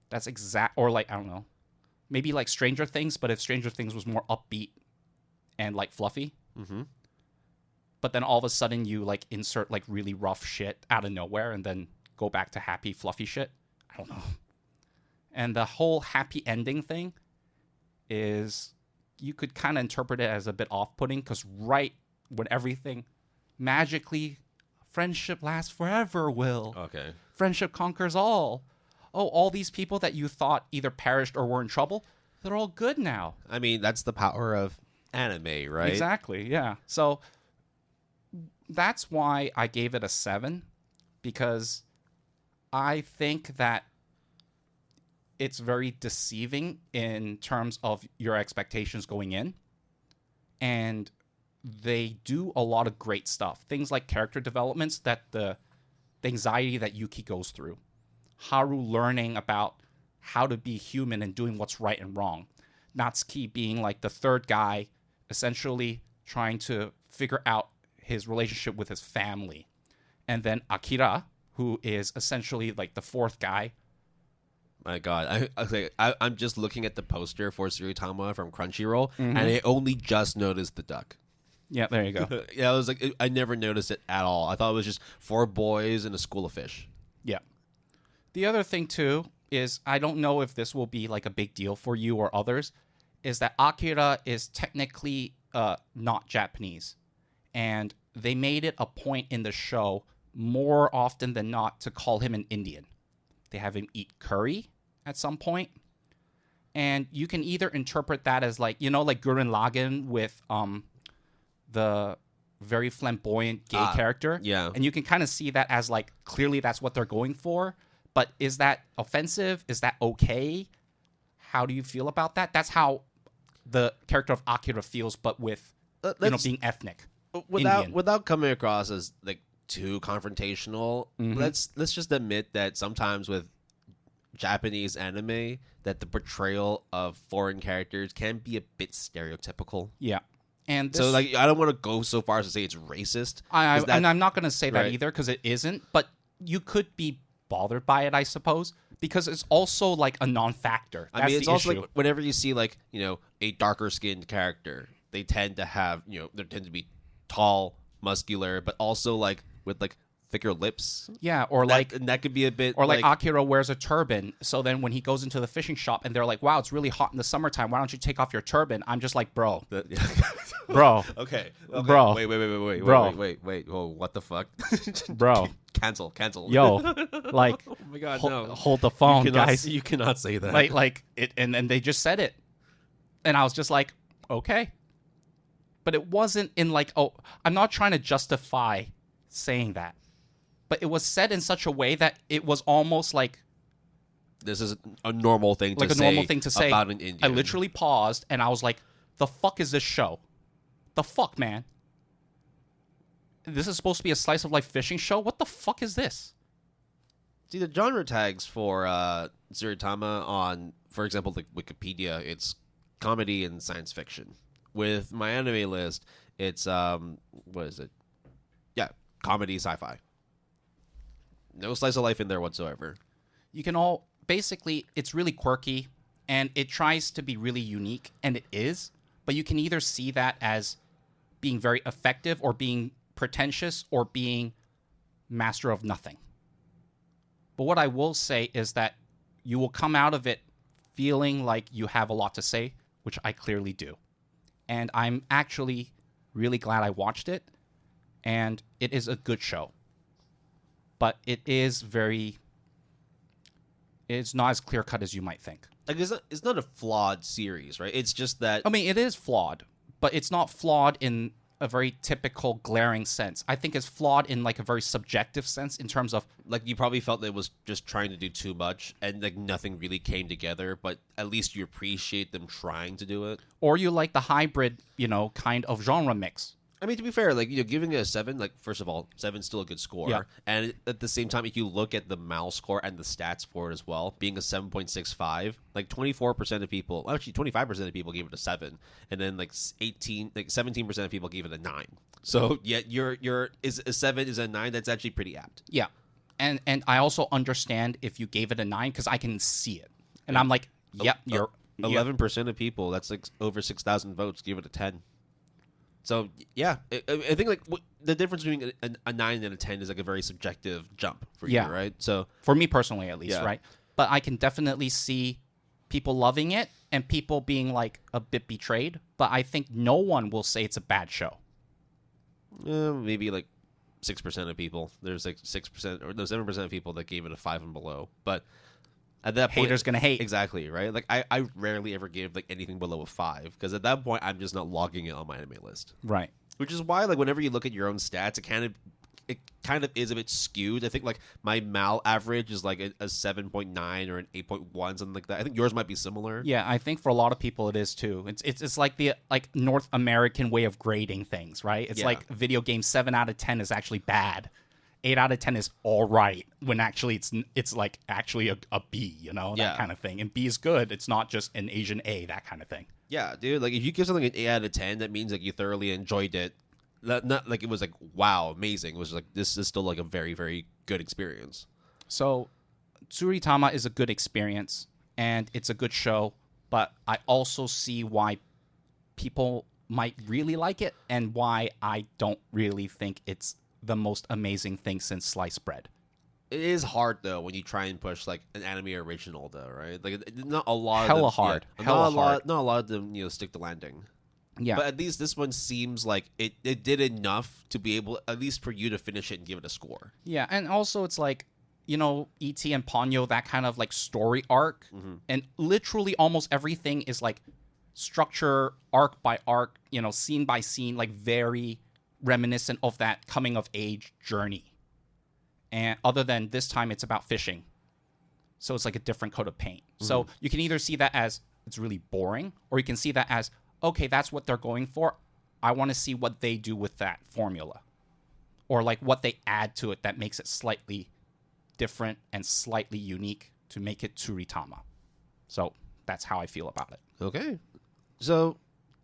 That's or, like, I don't know, maybe like Stranger Things, but if Stranger Things was more upbeat and, like, fluffy. Mm-hmm. But then all of a sudden you, like, insert, like, really rough shit out of nowhere and then go back to happy, fluffy shit. I don't know. And the whole happy ending thing is, you could kind of interpret it as a bit off-putting, because right when everything magically, friendship lasts forever, Will. Okay. Friendship conquers all. Oh, all these people that you thought either perished or were in trouble, they're all good now. I mean, that's the power of anime, right? Exactly, yeah. So that's why I gave it a 7, because I think that it's very deceiving in terms of your expectations going in. And they do a lot of great stuff. Things like character developments, that the anxiety that Yuki goes through. Haru learning about how to be human and doing what's right and wrong. Natsuki being like the third guy, essentially trying to figure out his relationship with his family. And then Akira, who is essentially like the fourth guy. My God, I'm just looking at the poster for Tsuritama from Crunchyroll, and I only just noticed the duck. Yeah, there you go. Yeah, I was like, I never noticed it at all. I thought it was just 4 boys in a school of fish. Yeah. The other thing, too, is I don't know if this will be like a big deal for you or others, is that Akira is technically not Japanese. And they made it a point in the show more often than not to call him an Indian. They have him eat curry at some point. And you can either interpret that as, like, you know, like Gurren Lagann with the very flamboyant gay character. Yeah. And you can kind of see that as, like, clearly that's what they're going for. But is that offensive? Is that okay? How do you feel about that? That's how the character of Akira feels, but with being ethnic. Without coming across as like too confrontational, let's just admit that sometimes with Japanese anime that the portrayal of foreign characters can be a bit stereotypical. Yeah. And so like I don't want to go so far as to say it's racist. And I'm not going to say that either because it isn't, but you could be bothered by it, I suppose, because it's also like a non-factor. I mean, it's also like whenever you see like, a darker skinned character, they tend to have, they tend to be tall, muscular, but also like with like thicker lips. Yeah, or and that could be a bit. Or like Akira wears a turban, so then when he goes into the fishing shop and they're like, "Wow, it's really hot in the summertime. Why don't you take off your turban?" I'm just like, bro, bro, okay, bro, wait. Oh, what the fuck, bro? Cancel. Yo, like, oh my god, no. Hold the phone, guys. You cannot say that. Like it, and they just said it, and I was just like, okay, but it wasn't in like, oh, I'm not trying to justify saying that. But it was said in such a way that it was almost like this is a normal thing to say about an Indian. I literally paused and I was like, the fuck is this show? The fuck, man? This is supposed to be a slice of life fishing show? What the fuck is this? See, the genre tags for Tsuritama on, for example, like Wikipedia, it's comedy and science fiction. With my anime list, it's what is it? Yeah, comedy, sci-fi. No slice of life in there whatsoever. You can basically, it's really quirky, and it tries to be really unique, and it is, but you can either see that as being very effective, or being pretentious, or being master of nothing. But what I will say is that you will come out of it feeling like you have a lot to say, which I clearly do. And I'm actually really glad I watched it, and it is a good show. But it is it's not as clear-cut as you might think. Like, it's not a flawed series, right? It's just that... I mean, it is flawed, but it's not flawed in a very typical glaring sense. I think it's flawed in, like, a very subjective sense in terms of... Like, you probably felt that it was just trying to do too much, and, like, nothing really came together, but at least you appreciate them trying to do it. Or you like the hybrid, kind of genre mix. I mean, to be fair, like, giving it a 7, like, first of all, 7's still a good score. Yeah. And at the same time, if you look at the MAL score and the stats for it as well, being a 7.65, like, 24% of people, actually 25% of people gave it a 7, and then, like, 17% of people gave it a 9. So, yeah, is a 7 is a 9, that's actually pretty apt. Yeah. And I also understand if you gave it a 9, because I can see it. And I'm like, yep, you're... 11% of people, that's, like, over 6,000 votes, give it a 10. So, yeah, I think, like, the difference between a 9 and a 10 is, like, a very subjective jump for you, right? So for me personally, at least, right? But I can definitely see people loving it and people being, like, a bit betrayed. But I think no one will say it's a bad show. Maybe, like, 6% of people. There's, like, 6% or no, 7% of people that gave it a 5 and below. But... at that point, haters gonna hate. Exactly, right? Like, I rarely ever give, like, anything below a 5, because at that point, I'm just not logging it on my anime list. Right. Which is why, like, whenever you look at your own stats, it kind of is a bit skewed. I think, like, my MAL average is, like, a 7.9 or an 8.1, something like that. I think yours might be similar. Yeah, I think for a lot of people it is, too. It's like the, like, North American way of grading things, right? It's like video game 7 out of 10 is actually bad. 8 out of 10 is all right, when actually it's like actually a B, that kind of thing. And B is good. It's not just an Asian A, that kind of thing. Yeah, dude. Like, if you give something an 8 out of 10, that means, like, you thoroughly enjoyed it. Not like it was like, wow, amazing. It was like, this is still, like, a very, very good experience. So Tsuritama is a good experience, and it's a good show, but I also see why people might really like it and why I don't really think it's the most amazing thing since sliced bread. It is hard, though, when you try and push, like, an anime original, though, right? Like, not a lot hella of them... hard. Yeah, hella hard. Not a lot of them, stick the landing. Yeah. But at least this one seems like it did enough to be able, at least for you to finish it and give it a score. Yeah, and also it's like, E.T. and Ponyo, that kind of, like, story arc. Mm-hmm. And literally almost everything is, like, structure, arc by arc, scene by scene, like, very... reminiscent of that coming of age journey. And other than this time it's about fishing, so it's like a different coat of paint. So you can either see that as it's really boring, or you can see that as, okay, that's what they're going for. I want to see what they do with that formula, or like what they add to it that makes it slightly different and slightly unique to make it Tsuritama. So that's how I feel about it. Okay. So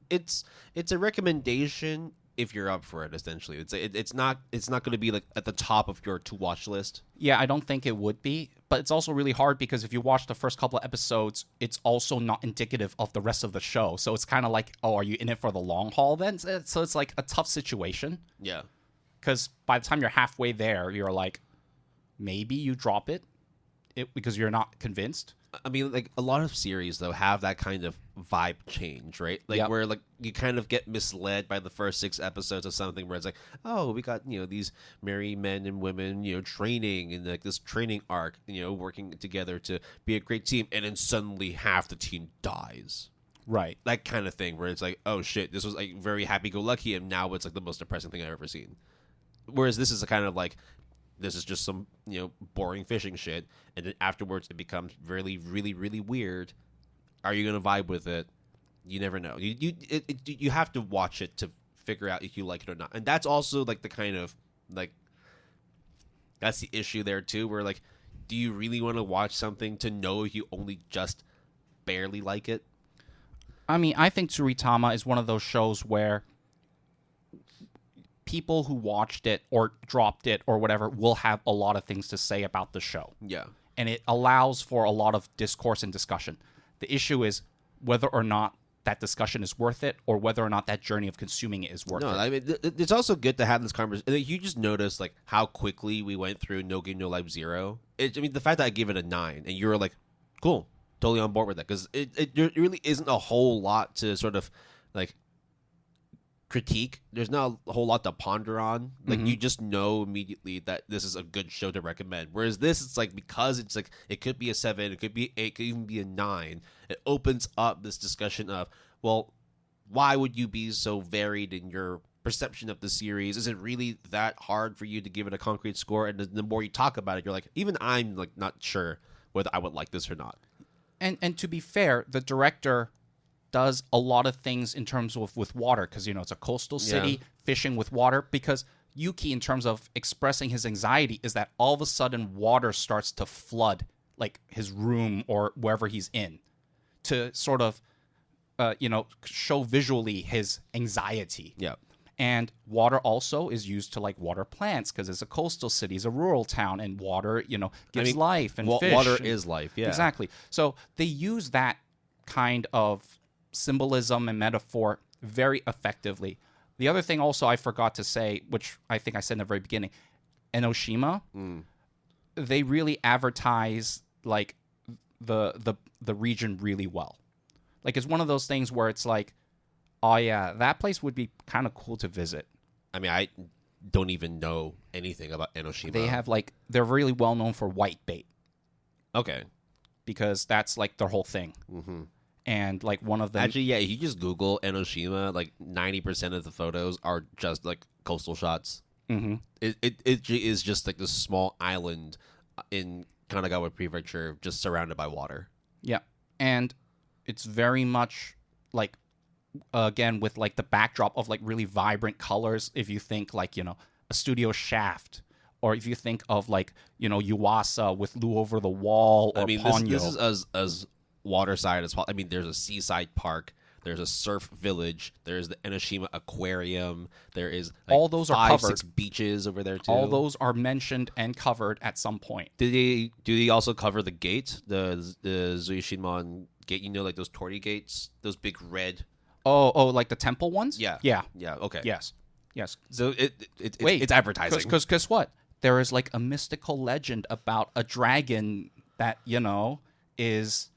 it's a recommendation if you're up for it. Essentially, it's not going to be like at the top of your to watch list. Yeah, I don't think it would be, but it's also really hard because if you watch the first couple of episodes, it's also not indicative of the rest of the show. So it's kind of like, oh, are you in it for the long haul then? So it's like a tough situation. Yeah. Because by the time you're halfway there, you're like, maybe you drop it because you're not convinced. I mean, like, a lot of series, though, have that kind of vibe change, right? Like, where, like, you kind of get misled by the first 6 episodes of something where it's like, oh, we got, these merry men and women, training in, like, this training arc, working together to be a great team, and then suddenly half the team dies. Right. That kind of thing where it's like, oh, shit, this was, like, very happy-go-lucky, and now it's, like, the most depressing thing I've ever seen. Whereas this is a kind of, like, this is just some, boring fishing shit. And then afterwards, it becomes really, really, really weird. Are you going to vibe with it? You never know. You have to watch it to figure out if you like it or not. And that's also, like, the kind of, like, that's the issue there, too, where, like, do you really want to watch something to know if you only just barely like it? I mean, I think Tsuritama is one of those shows where people who watched it or dropped it or whatever will have a lot of things to say about the show. Yeah. And it allows for a lot of discourse and discussion. The issue is whether or not that discussion is worth it or whether or not that journey of consuming it is worth it. I mean, it's also good to have this conversation. You just noticed, like, how quickly we went through No Game No Life 0. I mean, the fact that I gave it a 9 and you were like, cool, totally on board with that. Because it really isn't a whole lot to sort of, like, critique. There's not a whole lot to ponder on. Like, you just know immediately that this is a good show to recommend. Whereas this, it's like, because it's like, it could be a 7, it could be 8, it could even be a 9. It opens up this discussion of, well, why would you be so varied in your perception of the series? Is it really that hard for you to give it a concrete score? And the more you talk about it, you're like, even I'm like not sure whether I would like this or not. And to be fair, the director does a lot of things in terms of with water because, it's a coastal city, fishing with water. Because Yuki, in terms of expressing his anxiety, is that all of a sudden water starts to flood, like, his room or wherever he's in to sort of, show visually his anxiety. Yeah. And water also is used to, like, water plants because it's a coastal city, it's a rural town, and water, gives life and fish. Water is life, yeah. Exactly. So they use that kind of symbolism and metaphor very effectively. The other thing also I forgot to say, which I think I said in the very beginning, Enoshima, they really advertise, like, the region really well. Like, it's one of those things where it's like, oh yeah, that place would be kind of cool to visit. I mean, I don't even know anything about Enoshima. They have, like, they're really well known for white bait. Okay. Because that's, like, their whole thing. Mm-hmm. And, like, one of them... Actually, yeah, you just Google Enoshima, like, 90% of the photos are just, like, coastal shots. Mm-hmm. It is just, like, this small island in Kanagawa Prefecture just surrounded by water. Yeah. And it's very much, like, again, with, like, the backdrop of, like, really vibrant colors. If you think, like, a Studio Shaft, or if you think of, like, Yuasa with Lu Over the Wall, or Ponyo. This is as waterside as possible. I mean, there's a seaside park, there's a surf village, there's the Enoshima Aquarium, there is, like, all those are covered. 6 beaches over there too. All those are mentioned and covered at some point. Do they also cover the gate, the Zuishinmon gate? Like those torii gates, those big red. Oh, like the temple ones? Yeah. Okay. Yes. So it's advertising. Because guess what? There is, like, a mystical legend about a dragon that is.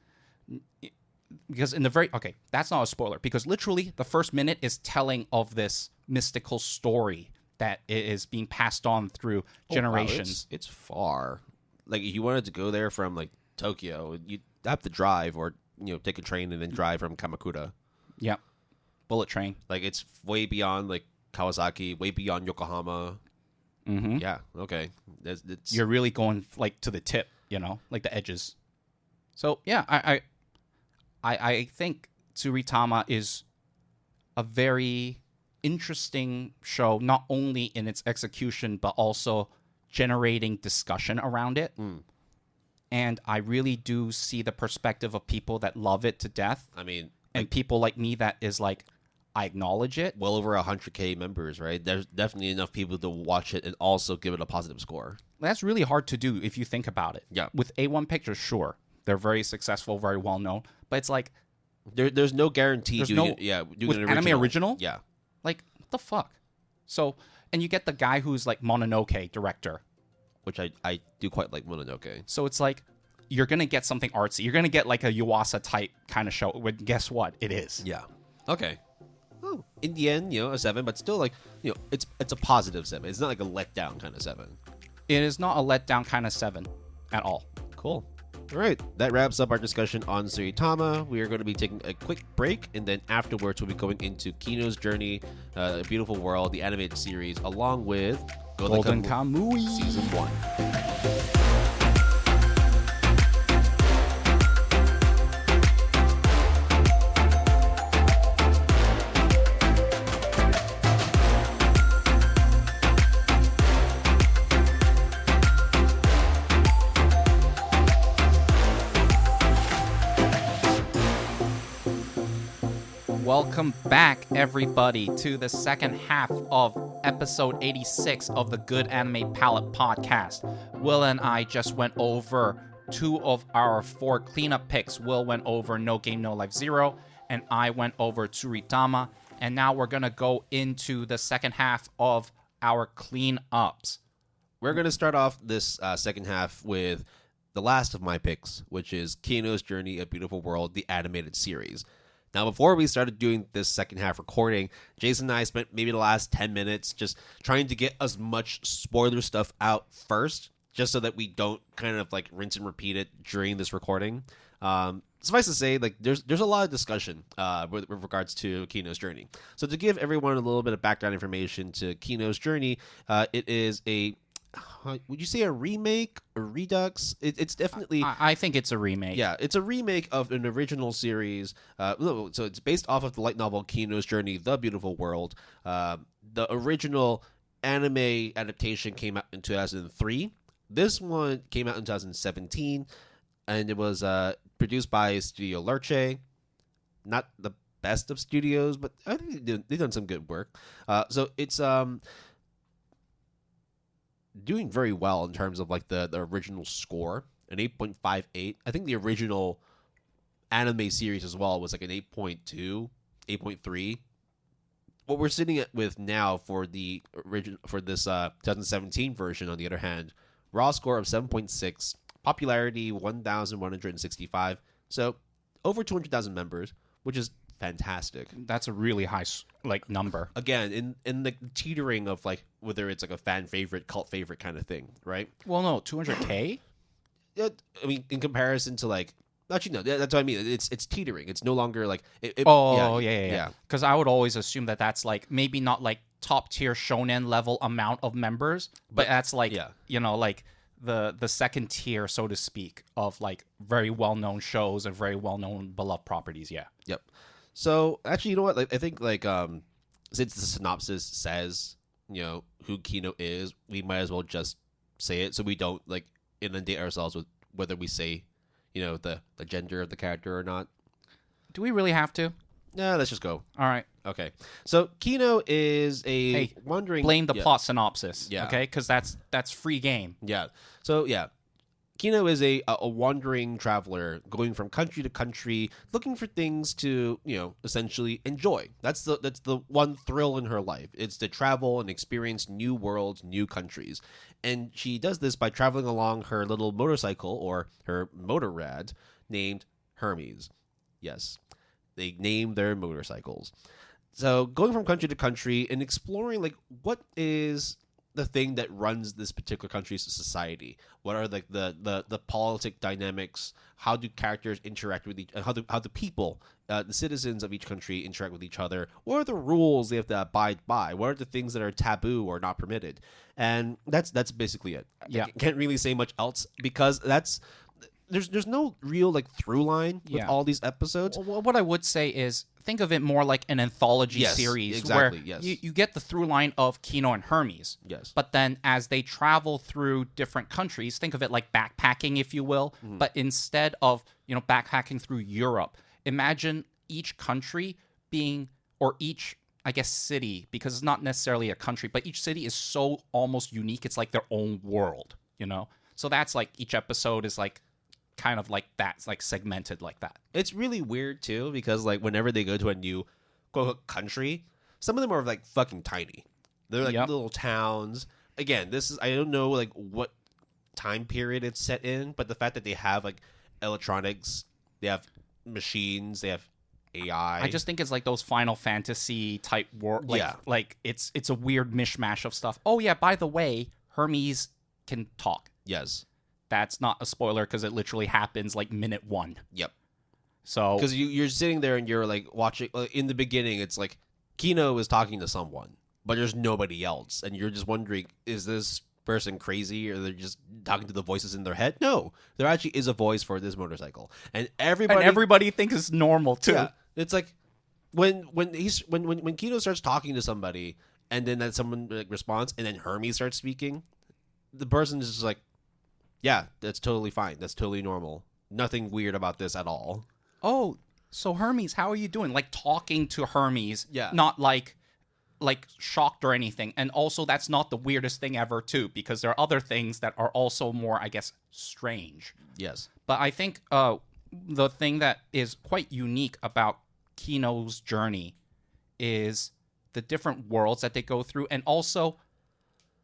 Because in the very... Okay, that's not a spoiler. Because literally, the first minute is telling of this mystical story that is being passed on through generations. Wow, it's far. Like, if you wanted to go there from, like, Tokyo, you'd have to drive or, take a train and then drive from Kamakura. Yep. Bullet train. Like, it's way beyond, like, Kawasaki, way beyond Yokohama. Mm-hmm. Yeah, okay. You're really going, like, to the tip, like the edges. So, yeah, I think Tsuritama is a very interesting show, not only in its execution, but also generating discussion around it. And I really do see the perspective of people that love it to death. I mean, and people like me that is like, I acknowledge it. Well over 100K members, right? There's definitely enough people to watch it and also give it a positive score. That's really hard to do if you think about it. Yeah. With A1 Pictures, sure, they're very successful, very well known, but it's like there's no guarantee doing with an anime original. Yeah. Like, what the fuck? So, and you get the guy who's like Mononoke director, which I do quite like Mononoke. So it's like you're gonna get something artsy. You're gonna get like a Yuasa type kind of show. But guess what? It is. Yeah. Okay. Oh, in the end, a 7, but still like it's a positive 7. It's not like a letdown kind of 7. It is not a letdown kind of 7 at all. Cool. All right, that wraps up our discussion on Tsuritama. We are going to be taking a quick break, and then afterwards we'll be going into Kino's Journey, A Beautiful World, the animated series, along with Golden Kamuy Season 1. Welcome back, everybody, to the second half of episode 86 of the Good Anime Palette podcast. Will and I just went over 2 of our 4 cleanup picks. Will went over No Game No Life 0, and I went over Tsuritama. And now we're going to go into the second half of our cleanups. We're going to start off this second half with the last of my picks, which is Kino's Journey, A Beautiful World, the animated series. Now, before we started doing this second half recording, Jason and I spent maybe the last 10 minutes just trying to get as much spoiler stuff out first, just so that we don't kind of like rinse and repeat it during this recording. Suffice to say, like there's a lot of discussion with regards to Kino's Journey. So to give everyone a little bit of background information to Kino's Journey, it is would you say a remake or redux? It's definitely... I think it's a remake. Yeah, it's a remake of an original series. So it's based off of the light novel Kino's Journey, The Beautiful World. The original anime adaptation came out in 2003. This one came out in 2017, and it was produced by Studio Lerche. Not the best of studios, but I think they've done some good work. So it's... doing very well in terms of like the original score, an 8.58. I think the original anime series as well was like an 8.2, 8.3. What we're sitting at with now for the original for this 2017 version, on the other hand, raw score of 7.6, popularity 1,165. So over 200,000 members, which is fantastic. That's a really high number. Again, in the teetering of like whether it's like a fan favorite, cult favorite kind of thing, right? Well, no, 200K. I mean, in comparison to like, actually no, that's what I mean. It's teetering. It's no longer like. Yeah. Because I would always assume that that's like maybe not like top tier shonen level amount of members, but that's like like the second tier, so to speak, of like very well known shows and very well known beloved properties. Yeah. Yep. So actually, you know what? Like, I think like since the synopsis says who Kino is, we might as well just say it so we don't like inundate ourselves with whether we say the gender of the character or not. Do we really have to? Yeah, let's just go. All right. Okay. So Kino is a wandering. Blame the plot synopsis. Yeah. Okay, because that's free game. Yeah. So yeah. Kino is a wandering traveler going from country to country, looking for things to essentially enjoy. That's the one thrill in her life. It's to travel and experience new worlds, new countries, and she does this by traveling along her little motorcycle or her motorrad named Hermes. Yes, they name their motorcycles. So going from country to country and exploring like what is the thing that runs this particular country's society. What are like the politic dynamics? How do characters interact with each? How do people, the citizens of each country, interact with each other? What are the rules they have to abide by? What are the things that are taboo or not permitted? And that's basically it. Yeah, I can't really say much else because that's there's no real like through line with Yeah. all these episodes. Well, what I would say is think of it more like an anthology Yes, series exactly, where yes. you get the through line of Kino and Hermes. Yes. But then as they travel through different countries, think of it like backpacking, if you will. But instead of, backpacking through Europe, imagine each country being, or each, I guess, city, because it's not necessarily a country, but each city is so almost unique. It's like their own world, So that's like each episode is like kind of like that. It's like segmented like that. It's really weird too because like whenever they go to a new quote country, some of them are like fucking tiny. They're like Yep. little towns. Again, this is I don't know like what time period it's set in, but the fact that they have like electronics, they have machines, they have AI. I just think it's like those Final Fantasy type world. Like, Yeah. like it's a weird mishmash of stuff. Oh yeah, by the way, Hermes can talk. yes. That's not a spoiler because it literally happens like minute 1. Yep. So Because you're sitting there and you're like watching. In the beginning, it's like Kino is talking to someone, but there's nobody else, and you're just wondering: is this person crazy, or they're just talking to the voices in their head? No, there actually is a voice for this motorcycle, and everybody thinks it's normal too. Yeah, it's like when Kino starts talking to somebody, and then that someone like, responds, and then Hermes starts speaking. The person is just like, yeah, that's totally fine. That's totally normal. Nothing weird about this at all. Oh, so Hermes, how are you doing? Like talking to Hermes, Yeah. not like shocked or anything. And also that's not the weirdest thing ever too, because there are other things that are also more, I guess, strange. Yes. But I think the thing that is quite unique about Kino's journey is the different worlds that they go through, and also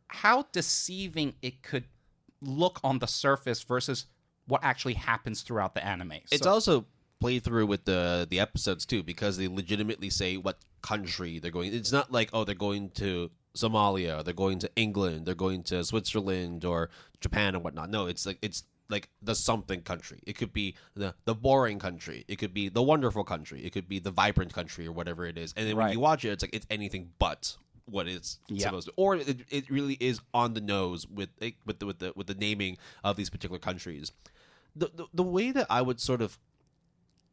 how deceiving it could look on the surface versus what actually happens throughout the anime. It's also played through with the episodes too, because they legitimately say what country they're going. It's not like, oh, they're going to Somalia, they're going to England, they're going to Switzerland or Japan and whatnot. No, it's like the something country. It could be the boring country. It could be the wonderful country. It could be the vibrant country or whatever it is. And then when Right. you watch it, it's like it's anything but what it's supposed to. Or it really is on the nose with the naming of these particular countries. The way that I would sort of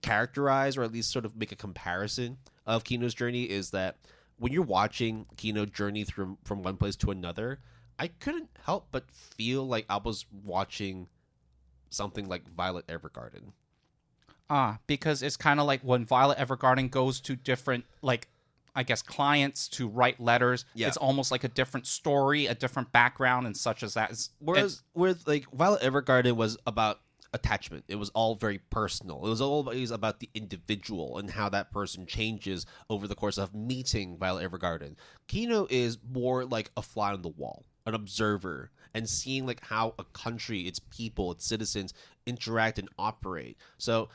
characterize, or at least sort of make a comparison of Kino's journey, is that when you're watching Kino journey from one place to another, I couldn't help but feel like I was watching something like Violet Evergarden. Because it's kind of like when Violet Evergarden goes to different, like, I guess, clients to write letters. Yeah. It's almost like a different story, a different background, and such as that. Whereas with like Violet Evergarden was about attachment. It was all very personal. It was always about the individual and how that person changes over the course of meeting Violet Evergarden. Kino is more like a fly on the wall, an observer, and seeing like how a country, its people, its citizens interact and operate. So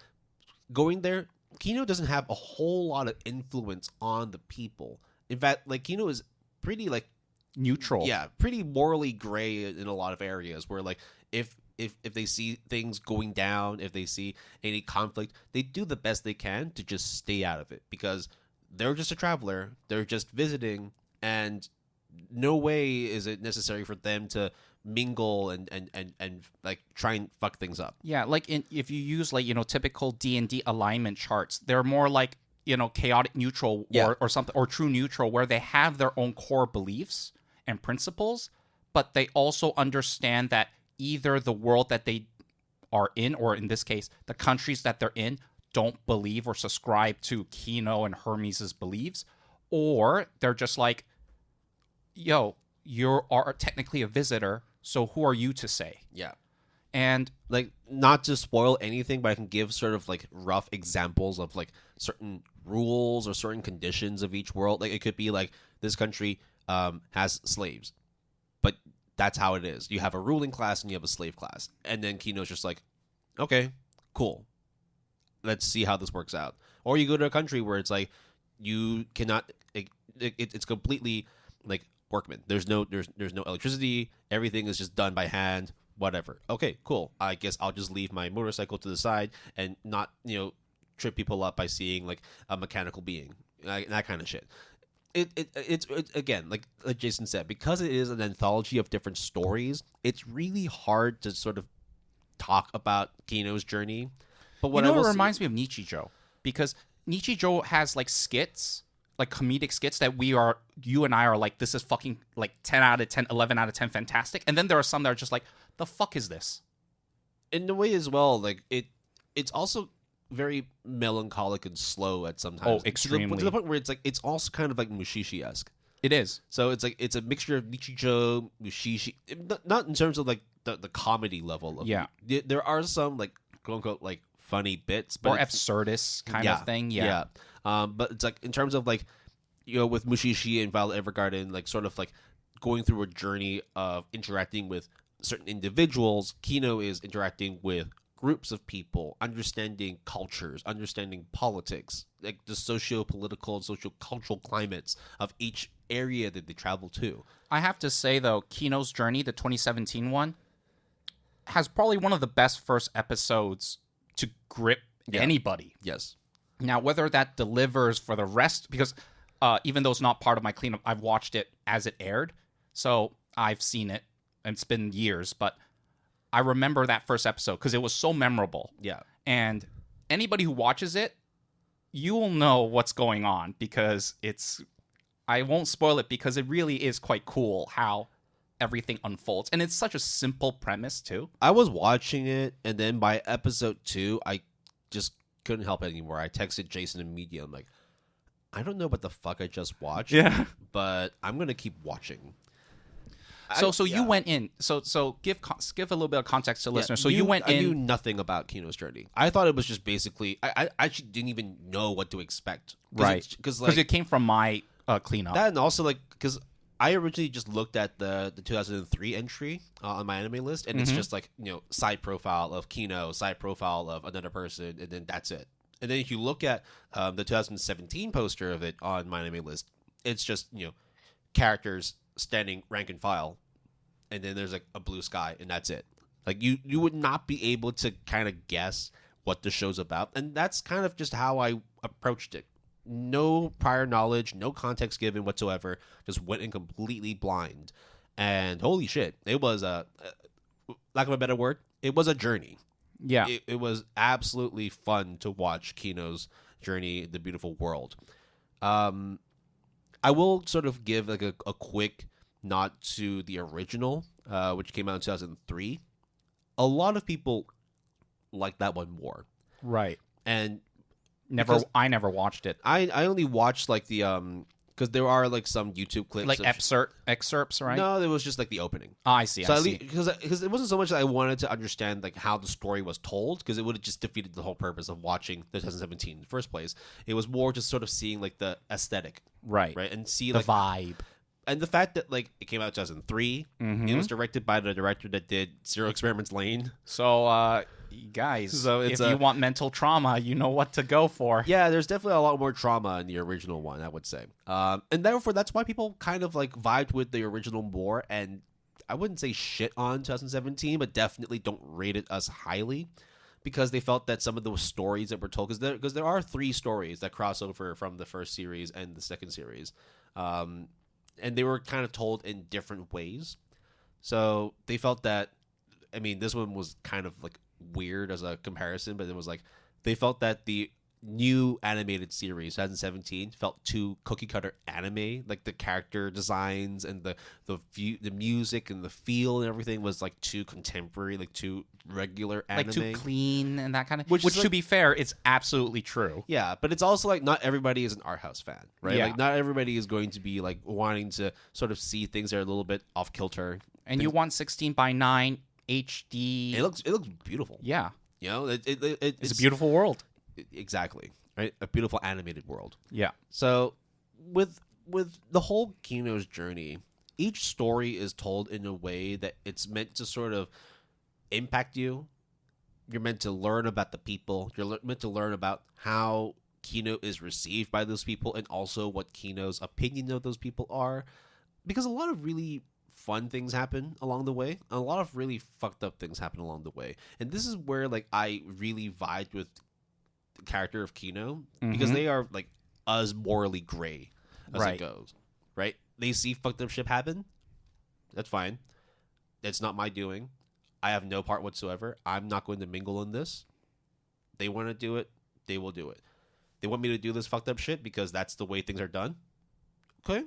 going there, Kino doesn't have a whole lot of influence on the people. In fact, like Kino is pretty like neutral. yeah, pretty morally gray in a lot of areas where like if they see things going down, if they see any conflict, they do the best they can to just stay out of it because they're just a traveler, they're just visiting, and no way is it necessary for them to mingle and like try and fuck things up. Yeah, like if you use like, typical D&D alignment charts, they're more like, chaotic neutral or something, or true neutral, where they have their own core beliefs and principles, but they also understand that either the world that they are in, or in this case, the countries that they're in, don't believe or subscribe to Kino and Hermes' beliefs, or they're just like, yo, you are technically a visitor, so who are you to say? Yeah. And Like, not to spoil anything, but I can give sort of like rough examples of like certain rules or certain conditions of each world. Like, it could be like this country has slaves, but that's how it is. You have a ruling class and you have a slave class. And then Kino's just like, okay, cool. Let's see how this works out. Or you go to a country where it's like you cannot. It's completely like workman. There's no electricity. Everything is just done by hand. Whatever. Okay, cool. I guess I'll just leave my motorcycle to the side and not trip people up by seeing like a mechanical being, like, that kind of shit. It's again, like Jason said, because it is an anthology of different stories. It's really hard to sort of talk about Kino's journey. But You know, it reminds me of Nichijou, because Nichijou has like skits, like comedic skits that you and I are like, this is fucking like 10 out of 10, 11 out of 10 fantastic. And then there are some that are just like, the fuck is this? in a way as well, like it's also very melancholic and slow at sometimes. Oh, extremely. To the point where it's like it's also kind of like Mushishi-esque. It is. So it's like it's a mixture of Nichijou, Mushishi, not in terms of like the comedy level of There are some like quote unquote like funny bits, but or absurdist kind of thing. Yeah. But it's like in terms of like with Mushishi and Violet Evergarden, like sort of like going through a journey of interacting with certain individuals. Kino is interacting with groups of people, understanding cultures, understanding politics, like the socio-political and socio-cultural climates of each area that they travel to. I have to say, though, Kino's Journey, the 2017 one, has probably one of the best first episodes to grip anybody. Yes. Now, whether that delivers for the rest, because even though it's not part of my cleanup, I've watched it as it aired, so I've seen it, and it's been years, but I remember that first episode because it was so memorable. Yeah. And anybody who watches it, you will know what's going on, because I won't spoil it because it really is quite cool how everything unfolds. And it's such a simple premise, too. I was watching it, and then by episode 2, I just couldn't help it anymore. I texted Jason immediately. I'm like, I don't know what the fuck I just watched, but I'm going to keep watching. So you went in. So give a little bit of context to listeners. So you went in. I knew nothing about Kino's journey. I thought it was just basically. I actually didn't even know what to expect. Right. Because it came from my cleanup. That, and also like because I originally just looked at the 2003 entry on my anime list, and it's just like side profile of Kino, side profile of another person, and then that's it. And then if you look at the 2017 poster of it on my anime list, it's just characters standing rank and file, and then there's like a blue sky, and that's it. Like you would not be able to kind of guess what the show's about, and that's kind of just how I approached it. No prior knowledge, no context given whatsoever, just went in completely blind. And holy shit, it was lack of a better word, it was a journey. Yeah. It was absolutely fun to watch Kino's journey, the beautiful world. I will sort of give like a quick nod to the original, which came out in 2003. A lot of people like that one more. Right. And I never watched it. I only watched like the because there are like some YouTube clips, like excerpts, right? No, it was just like the opening. Oh, I see. So I see. Because it wasn't so much that I wanted to understand like how the story was told, because it would have just defeated the whole purpose of watching the 2017 in the first place. It was more just sort of seeing like the aesthetic, right, and see the like vibe, and the fact that like it came out in 2003. It was directed by the director that did Zero Experiments Lane. So guys, if you want mental trauma, you know what to go for. Yeah, there's definitely a lot more trauma in the original one, I would say. And therefore, that's why people kind of like vibed with the original more. And I wouldn't say shit on 2017, but definitely don't rate it as highly, because they felt that some of those stories that were told, because there are 3 stories that cross over from the first series and the second series, and they were kind of told in different ways. So they felt that, I mean, this one was kind of like weird as a comparison, but it was like they felt that the new animated series 2017 felt too cookie cutter anime, like the character designs and the music and the feel and everything was like too contemporary, like too regular anime, like too clean and that kind of, which like, to be fair, it's absolutely true. Yeah, but it's also like not everybody is an art house fan, right? Yeah. Like not everybody is going to be like wanting to sort of see things that are a little bit off kilter, and you want 16:9 HD. It looks beautiful. Yeah, it's a beautiful world. Exactly, right? A beautiful animated world. Yeah. So with the whole Kino's journey, each story is told in a way that it's meant to sort of impact you. You're meant to learn about the people. You're meant to learn about how Kino is received by those people, and also what Kino's opinion of those people are, because a lot of really fun things happen along the way. A lot of really fucked up things happen along the way. And this is where like I really vibed with the character of Kino, because they are like as morally gray as it goes. Right? They see fucked up shit happen. That's fine. That's not my doing. I have no part whatsoever. I'm not going to mingle in this. They want to do it. They will do it. They want me to do this fucked up shit because that's the way things are done. Okay,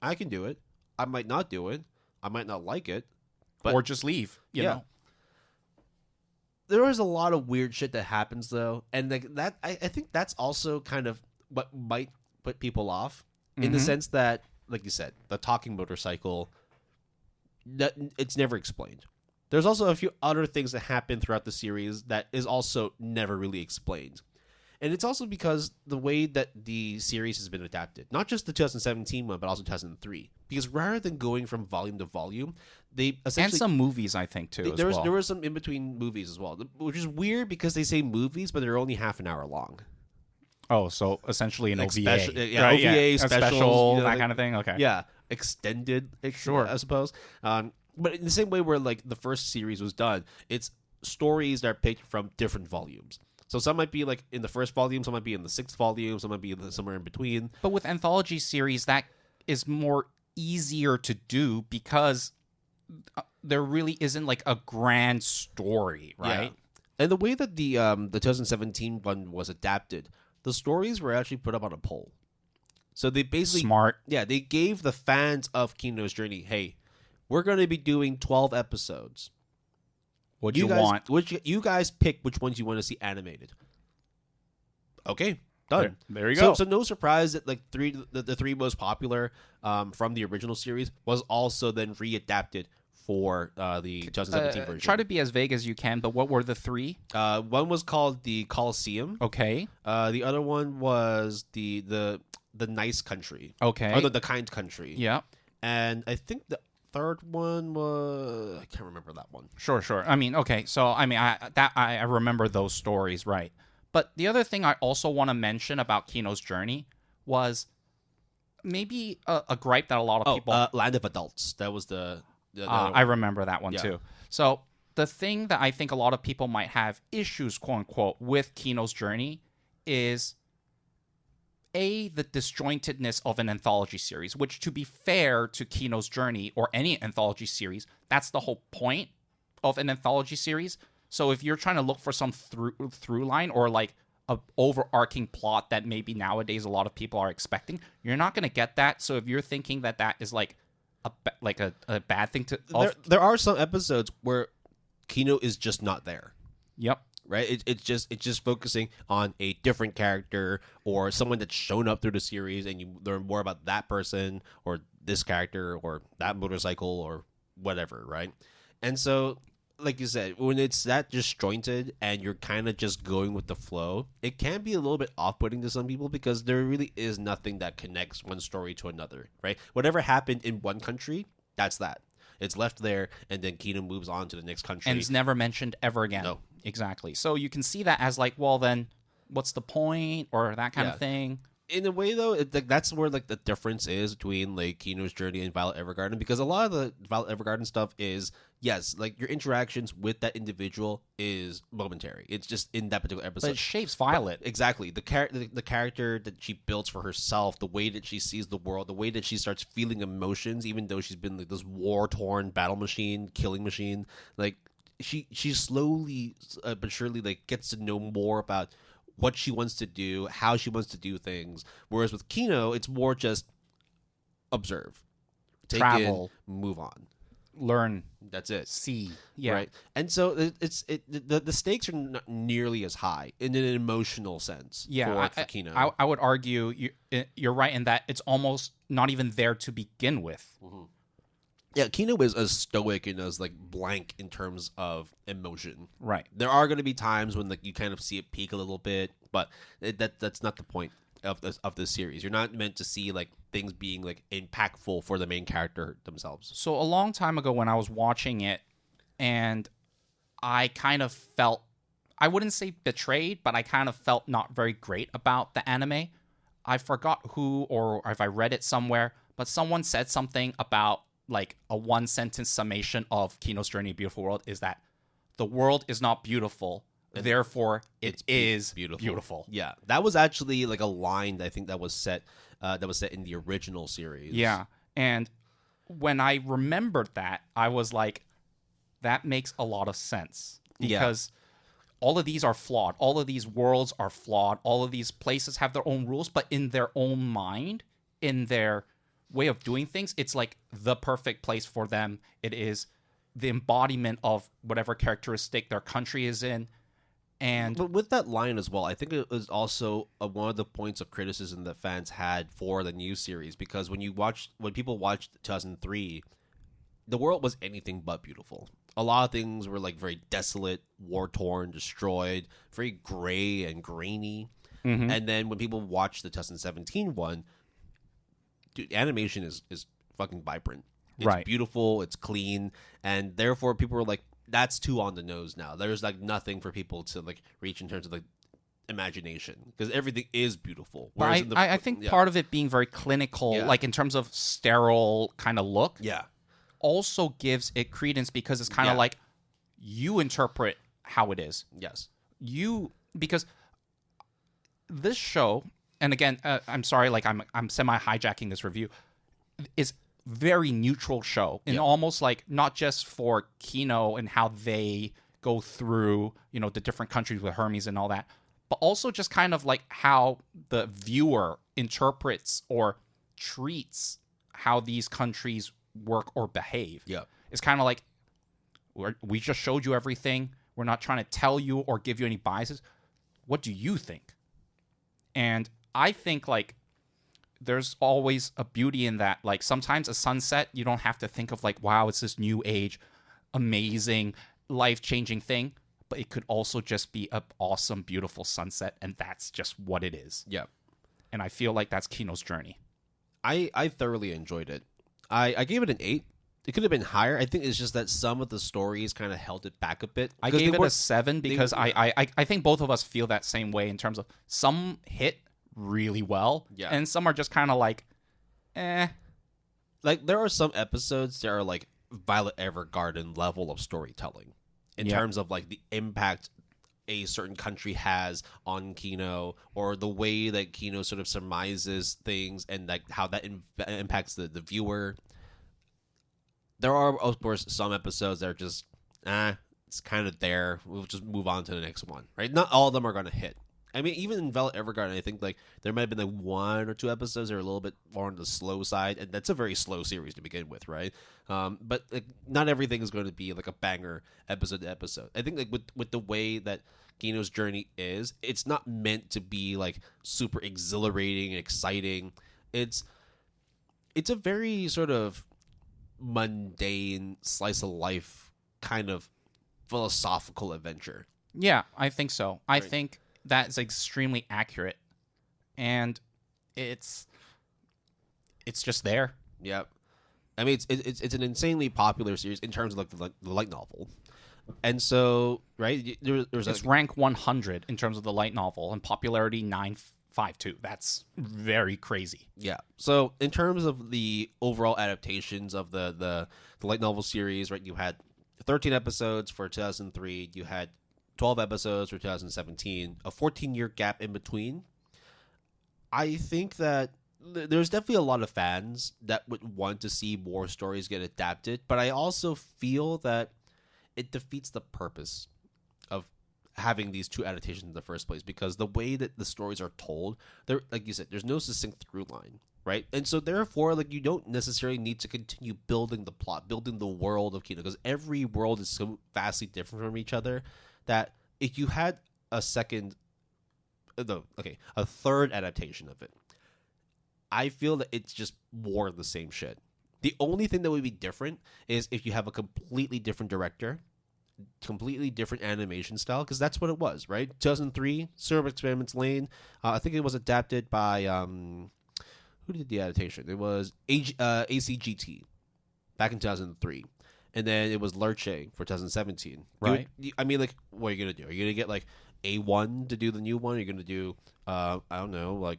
I can do it. I might not do it. I might not like it. But or just leave, you know? There is a lot of weird shit that happens, though. And like that, I think that's also kind of what might put people off in the sense that, like you said, the talking motorcycle, that it's never explained. There's also a few other things that happen throughout the series that is also never really explained. And it's also because the way that the series has been adapted, not just the 2017 one, but also 2003. Because rather than going from volume to volume, they essentially... And some movies, I think, too, as well. There were some in-between movies as well, which is weird because they say movies, but they're only half an hour long. Oh, so essentially an like OVA. OVA, a special, that like, kind of thing? Okay. Yeah, extended, Sure. I suppose. But in the same way where like the first series was done, it's stories that are picked from different volumes. So some might be like in the first volume, some might be in the sixth volume, some might be somewhere in between. But with anthology series, that is more easier to do because there really isn't like a grand story, right? Yeah. And the way that the 2017 one was adapted, the stories were actually put up on a poll. So they basically... Smart. Yeah, they gave the fans of Kino's Journey, hey, we're going to be doing 12 episodes. What you want? You guys pick which ones you want to see animated. Okay, done. There you go. So no surprise that like the three most popular from the original series was also then readapted for the 2017 version. Try to be as vague as you can, but what were the three? One was called the Colosseum. Okay. The other one was the nice country. Okay. Or the kind country. Yeah. And I think the third one was... I can't remember that one. Sure. I mean, okay. So, I mean, I remember those stories, right? But the other thing I also want to mention about Kino's Journey was maybe a gripe that a lot of people... Land of Adults. That was the I remember that one, too. So, the thing that I think a lot of people might have issues, quote-unquote, with Kino's Journey is... the disjointedness of an anthology series, which, to be fair to Kino's Journey or any anthology series, that's the whole point of an anthology series. So if you're trying to look for some through line or like a overarching plot that maybe nowadays a lot of people are expecting, you're not going to get that. So if you're thinking that is like a bad thing to... There are some episodes where Kino is just not there. Yep. Right, it's just focusing on a different character or someone that's shown up through the series, and you learn more about that person or this character or that motorcycle or whatever, right? And so, like you said, when it's that disjointed and you're kind of just going with the flow, it can be a little bit off-putting to some people because there really is nothing that connects one story to another, right? Whatever happened in one country, that's that. It's left there, and then Kino moves on to the next country. And it's never mentioned ever again. No. Exactly. So you can see that as like, well, then what's the point or that kind of thing. In a way, though, that's where like the difference is between like Kino's Journey and Violet Evergarden, because a lot of the Violet Evergarden stuff is, yes, like your interactions with that individual is momentary. It's just in that particular episode. But it shapes Violet. Exactly. The character that she builds for herself, the way that she sees the world, the way that she starts feeling emotions, even though she's been like this war-torn battle machine, killing machine, like she slowly but surely like gets to know more about what she wants to do, how she wants to do things. Whereas with Kino, it's more just observe, take travel, in, move on, learn. That's it. See, yeah, right. And so the stakes are not nearly as high in an emotional sense. Yeah, for Kino. I would argue you're right in that it's almost not even there to begin with. Mm-hmm. Yeah, Kino is as stoic and as like blank in terms of emotion. Right. There are going to be times when like you kind of see it peak a little bit, but that's not the point of this series. You're not meant to see like things being like impactful for the main character themselves. So a long time ago when I was watching it, and I kind of felt, I wouldn't say betrayed, but I kind of felt not very great about the anime. I forgot who or if I read it somewhere, but someone said something about like a one-sentence summation of Kino's Journey, Beautiful World, is that the world is not beautiful, therefore it is beautiful. Yeah, that was actually like a line I think that was set in the original series. Yeah, and when I remembered that, I was like, that makes a lot of sense. Yeah. Because all of these are flawed. All of these worlds are flawed. All of these places have their own rules, but in their own mind, in their way of doing things, it's like the perfect place for them. It is the embodiment of whatever characteristic their country is in. And But with that line as well, I think it was also one of the points of criticism that fans had for the new series, because when people watched 2003, the world was anything but beautiful. A lot of things were like very desolate, war-torn, destroyed, very gray and grainy. Mhm. And then when people watched the 2017 one, dude, animation is fucking vibrant. It's Right. beautiful, it's clean, and therefore people were like, that's too on the nose now. There's like nothing for people to like reach in terms of like imagination, because everything is beautiful. but Whereas in I think yeah. part of it being very clinical, Yeah. like in terms of sterile kind of look, Yeah. also gives it credence because it's kind of Yeah. like you interpret how it is. Yes. Because this show, and again, I'm sorry, like I'm semi hijacking this review, is very neutral show, and Yeah. almost like not just for Kino and how they go through, the different countries with Hermes and all that, but also just kind of like how the viewer interprets or treats how these countries work or behave. Yeah. It's kind of like we just showed you everything. We're not trying to tell you or give you any biases. What do you think? And I think like there's always a beauty in that. Like sometimes a sunset, you don't have to think of like, wow, it's this new age, amazing, life-changing thing. But it could also just be an awesome, beautiful sunset. And that's just what it is. Yeah. And I feel like that's Kino's journey. I thoroughly enjoyed it. I gave it an 8. It could have been higher. I think it's just that some of the stories kind of held it back a bit. I 'Cause gave they it a weren't- 7 because I think both of us feel that same way in terms of some hit really well, Yeah. and some are just kind of like, eh. like there are some episodes that are like Violet Evergarden level of storytelling in Yeah. terms of like the impact a certain country has on Kino, or the way that Kino sort of surmises things and like how that impacts the viewer. There are, of course, some episodes that are just, it's kind of there. We'll just move on to the next one, right? Not all of them are going to hit. I mean, even in Violet Evergarden, I think like there might have been like 1 or 2 episodes that are a little bit more on the slow side, and that's a very slow series to begin with, right? But like not everything is going to be like a banger episode to episode. I think like with the way that Kino's journey is, it's not meant to be like super exhilarating and exciting. It's a very sort of mundane slice of life kind of philosophical adventure. Yeah, I think so. I Right. think that's extremely accurate, and it's just there. Yeah, I mean it's an insanely popular series in terms of like the light novel, and so right there's It's rank 100 in terms of the light novel and popularity 952. That's very crazy. yeah. So in terms of the overall adaptations of the light novel series, right? You had 13 episodes for 2003. You had 12 episodes for 2017. A 14-year gap in between. I think that there's definitely a lot of fans that would want to see more stories get adapted, but I also feel that it defeats the purpose of having these 2 adaptations in the first place, because the way that the stories are told, there, like you said, there's no succinct through line, right? And so therefore, like, you don't necessarily need to continue building the plot, building the world of Kino, because every world is so vastly different from each other that if you had a third adaptation of it, I feel that it's just more of the same shit. The only thing that would be different is if you have a completely different director, completely different animation style, because that's what it was, right? 2003, Cerebral Experiments Lane. I think it was adapted by who did the adaptation? It was ACGT back in 2003, and then it was Lurche for 2017. Right. I mean, like, what are you gonna do? Are you gonna get like A1 to do the new one? Are you gonna do I don't know, like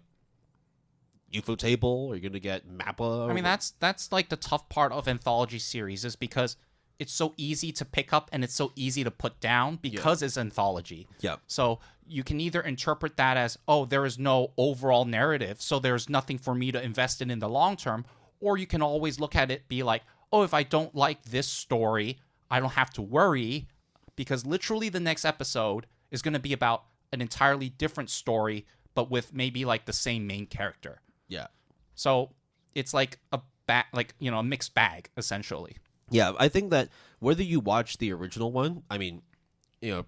UFO Table? Or are you gonna get Mappa? I mean, that's like the tough part of anthology series, is because it's so easy to pick up and it's so easy to put down because it's anthology. Yeah. So you can either interpret that as, oh, there is no overall narrative, so there's nothing for me to invest in the long term, or you can always look at it, be like, oh, if I don't like this story, I don't have to worry because literally the next episode is going to be about an entirely different story, but with maybe like the same main character. Yeah. So it's like a a mixed bag essentially. Yeah, I think that whether you watch the original one, I mean,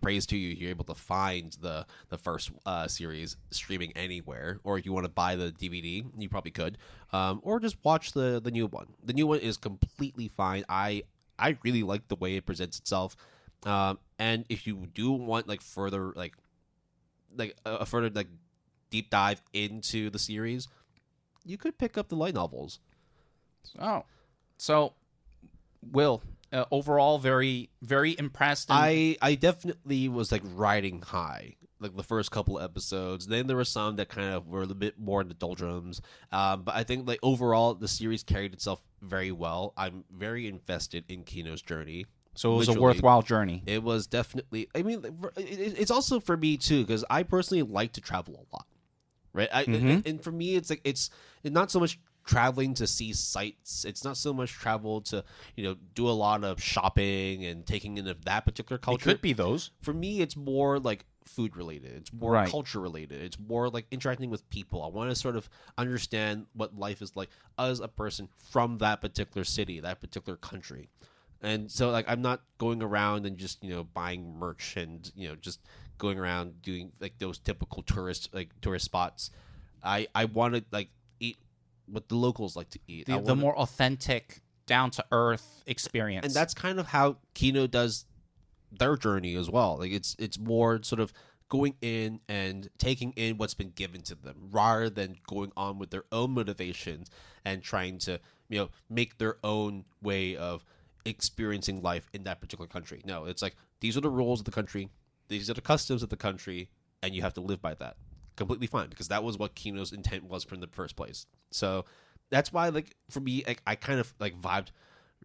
praise to you, you're able to find the first series streaming anywhere, or if you want to buy the DVD, you probably could, or just watch the new one. The new one is completely fine. I really like the way it presents itself, and if you do want like further a further deep dive into the series, you could pick up the light novels. Oh, so Will, overall, very, very impressed. I definitely was like riding high, like the first couple of episodes. Then there were some that kind of were a little bit more in the doldrums. But I think like overall, the series carried itself very well. I'm very invested in Kino's journey. So it was a worthwhile journey. It was definitely. I mean, it's also for me too, because I personally like to travel a lot, right? And for me, it's like it's not so much traveling to see sights. It's not so much travel to do a lot of shopping and taking in of that particular culture. It could be those. For me, it's more like food related. It's more culture related. It's more like interacting with people. I want to sort of understand what life is like as a person from that particular city, that particular country. And so like I'm not going around and just buying merch and just going around doing like those typical tourist spots. I want to like eat what the locals like to eat. The more authentic, down to earth experience. And that's kind of how Kino does their journey as well. Like it's more sort of going in and taking in what's been given to them rather than going on with their own motivations and trying to make their own way of experiencing life in that particular country. No, it's like these are the rules of the country, these are the customs of the country, and you have to live by that. Completely fine, because that was what Kino's intent was from the first place. So that's why, like, for me, like, I kind of like vibed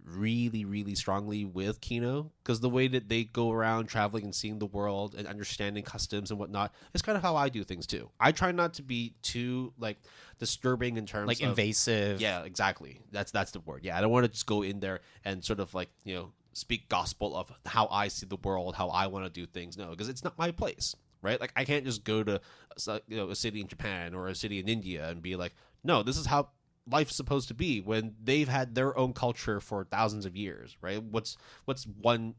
really, really strongly with Kino, because the way that they go around traveling and seeing the world and understanding customs and whatnot is kind of how I do things too. I try not to be too like disturbing in terms like of invasive. Yeah, exactly. That's the word. Yeah, I don't want to just go in there and sort of like speak gospel of how I see the world, how I want to do things. No, because it's not my place. Right? Like I can't just go to a city in Japan or a city in India and be like, no, this is how life's supposed to be when they've had their own culture for thousands of years, right? What's one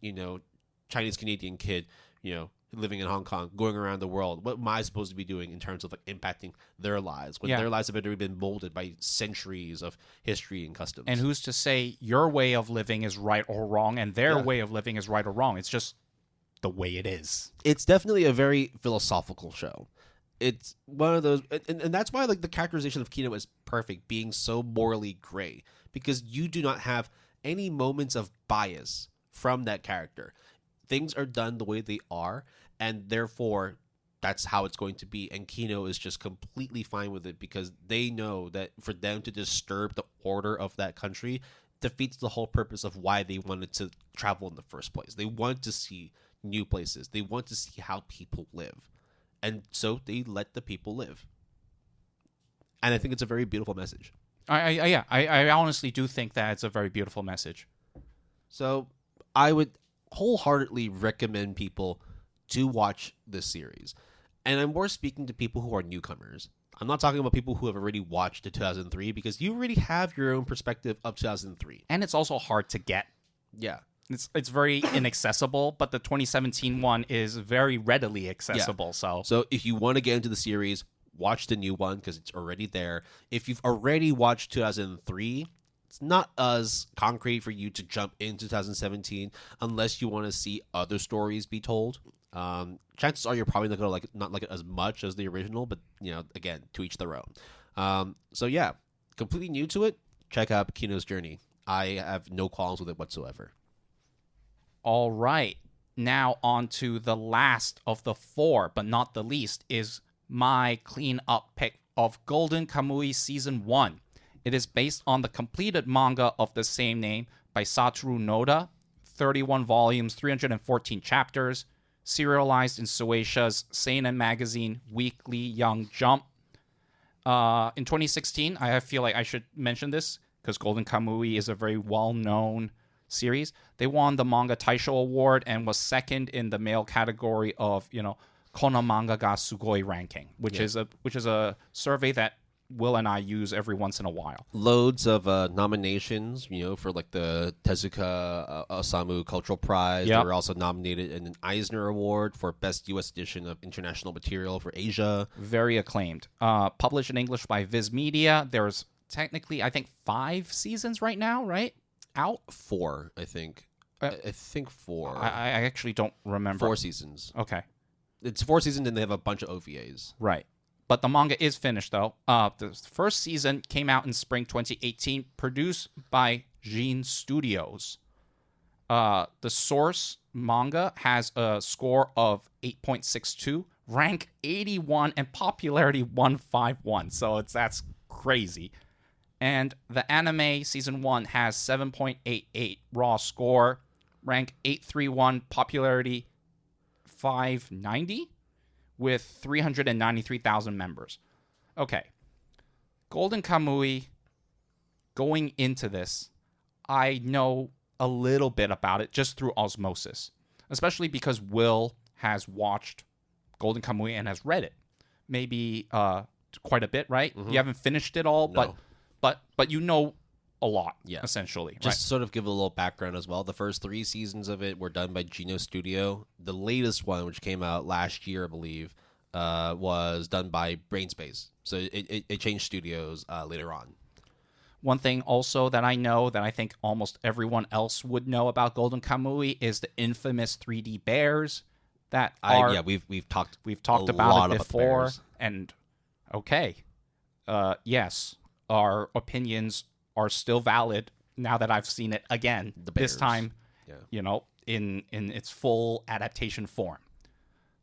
Chinese Canadian kid living in Hong Kong going around the world? What am I supposed to be doing in terms of like impacting their lives when their lives have already been molded by centuries of history and customs? And who's to say your way of living is right or wrong and their way of living is right or wrong? It's just the way it is. It's definitely a very philosophical show. It's one of those, and that's why like the characterization of Kino is perfect, being so morally gray, because you do not have any moments of bias from that character. Things are done the way they are, and therefore that's how it's going to be. And Kino is just completely fine with it because they know that for them to disturb the order of that country defeats the whole purpose of why they wanted to travel in the first place. They want to see new places. They want to see how people live. And so they let the people live. And I think it's a very beautiful message. I honestly do think that it's a very beautiful message. So I would wholeheartedly recommend people to watch this series. And I'm more speaking to people who are newcomers. I'm not talking about people who have already watched the 2003 because you already have your own perspective of 2003. And it's also hard to get. Yeah. It's very inaccessible, but the 2017 one is very readily accessible. Yeah. So if you want to get into the series, watch the new one because it's already there. If you've already watched 2003, it's not as concrete for you to jump into 2017 unless you want to see other stories be told. Chances are you're probably not gonna not like it as much as the original, but again, to each their own. So yeah, completely new to it. Check out Kino's journey. I have no qualms with it whatsoever. All right, now on to the last of the four, but not the least, is my clean up pick of Golden Kamuy Season 1. It is based on the completed manga of the same name by Satoru Noda, 31 volumes, 314 chapters, serialized in Shueisha's seinen magazine Weekly Young Jump. In 2016, I feel like I should mention this because Golden Kamuy is a very well-known series. They won the Manga Taisho Award and was second in the male category of, Kono Manga ga Sugoi ranking, which is a survey that Will and I use every once in a while. Loads of nominations, for like the Tezuka Osamu Cultural Prize. Yep. They were also nominated in an Eisner Award for Best U.S. Edition of International Material for Asia. Very acclaimed. Published in English by Viz Media. There's technically, I think, 5 seasons right now, right? Out? 4, I think. I think 4. I actually don't remember. 4 seasons. Okay. It's 4 seasons, and they have a bunch of OVAs. Right. But the manga is finished, though. The first season came out in spring 2018, produced by Jin Studios. The source manga has a score of 8.62, rank 81, and popularity 151. So that's crazy. And the anime season 1 has 7.88 raw score, rank 831, popularity 590, with 393,000 members. Okay. Golden Kamuy, going into this, I know a little bit about it just through osmosis, especially because Will has watched Golden Kamuy and has read it. Maybe quite a bit, right? Mm-hmm. You haven't finished it all, No. but you know a lot, Yeah. essentially. Just right? sort of give a little background as well. The first 3 seasons of it were done by Kino Studio. The latest one, which came out last year, I believe, was done by Brainspace. So it changed studios later on. One thing also that I know that I think almost everyone else would know about Golden Kamuy is the infamous 3D bears that are... We've talked about lot it before. bears. And, okay, yes, our opinions are still valid now that I've seen it again. The This bears. time, Yeah. in its full adaptation form.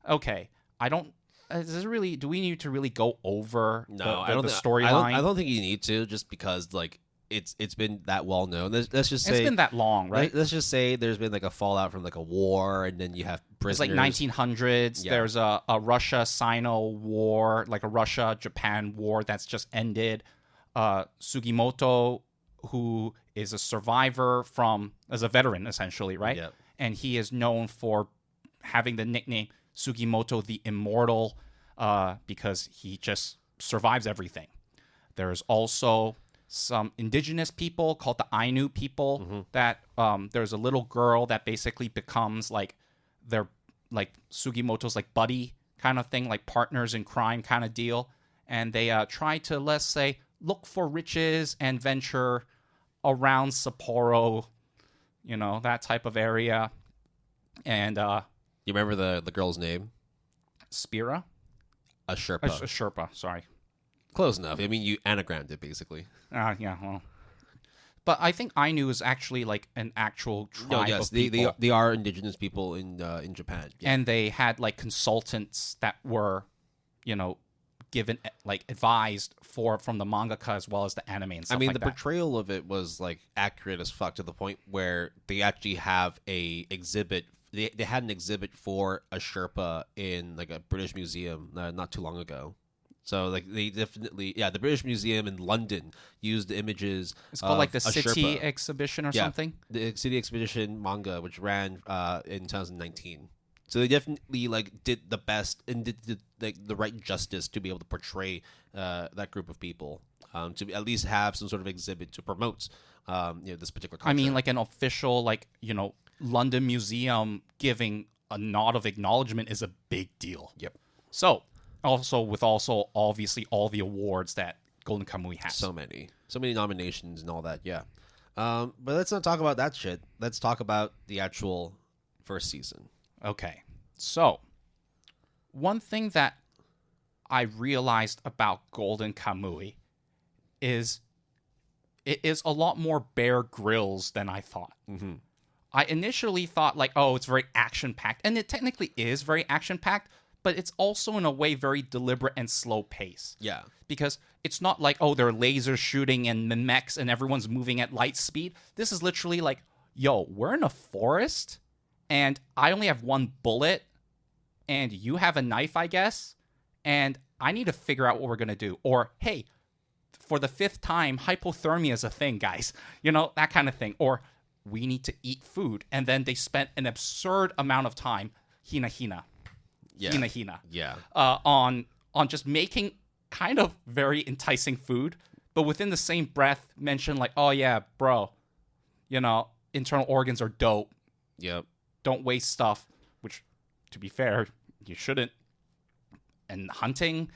Okay, I don't... do we need to really go over the storyline? I don't think you need to, just because like it's been that well known. Let's just say it's been that long, right? Let's just say there's been like a fallout from like a war, and then you have prisoners. It's like 1900s. Yeah. There's a Russia-Sino war, like a Russia-Japan war that's just ended. Sugimoto, who is a survivor as a veteran, essentially, right? Yep. And he is known for having the nickname Sugimoto the Immortal because he just survives everything. There's also some indigenous people called the Ainu people that there's a little girl that basically becomes like their like Sugimoto's like buddy kind of thing, like partners in crime kind of deal. And they try to, let's say, look for riches and venture around Sapporo, that type of area. And You remember the girl's name? Spira? A Sherpa. A Sherpa, sorry. Close enough. I mean, you anagrammed it basically. Yeah, well. But I think Ainu is actually like an actual tribe of people. They are indigenous people in Japan. Yeah. And they had like consultants that were, given like advised from the mangaka as well as the anime and stuff I mean, like the that. portrayal of it was like accurate as fuck, to the point where they actually have a exhibit. They had an exhibit for a Sherpa in like a British museum not too long ago. So like they definitely, the British Museum in London used the images. It's called like the a City Sherpa. Exhibition or Yeah, something. The City Expedition manga, which ran in 2019. So they definitely like did the best and did the right justice to be able to portray that group of people, to at least have some sort of exhibit to promote this particular culture. I mean, like an official London museum giving a nod of acknowledgement is a big deal. Yep. So with obviously all the awards that Golden Kamuy has. So many nominations and all that. Yeah. But let's not talk about that shit. Let's talk about the actual first season. Okay. So, one thing that I realized about Golden Kamuy is it is a lot more Bear Grylls than I thought. Mm-hmm. I initially thought it's very action-packed, and it technically is very action-packed, but it's also in a way very deliberate and slow pace. Yeah. Because it's not like, they're laser shooting and the mechs and everyone's moving at light speed. This is literally like, we're in a forest and I only have one bullet and you have a knife, I guess, and I need to figure out what we're going to do. Or, hey, for the 5th time, hypothermia is a thing, guys. That kind of thing. Or we need to eat food. And then they spent an absurd amount of time, hina, on just making kind of very enticing food, but within the same breath mention like, oh yeah, bro, internal organs are dope. Yep. Don't waste stuff, which, to be fair, you shouldn't. And hunting,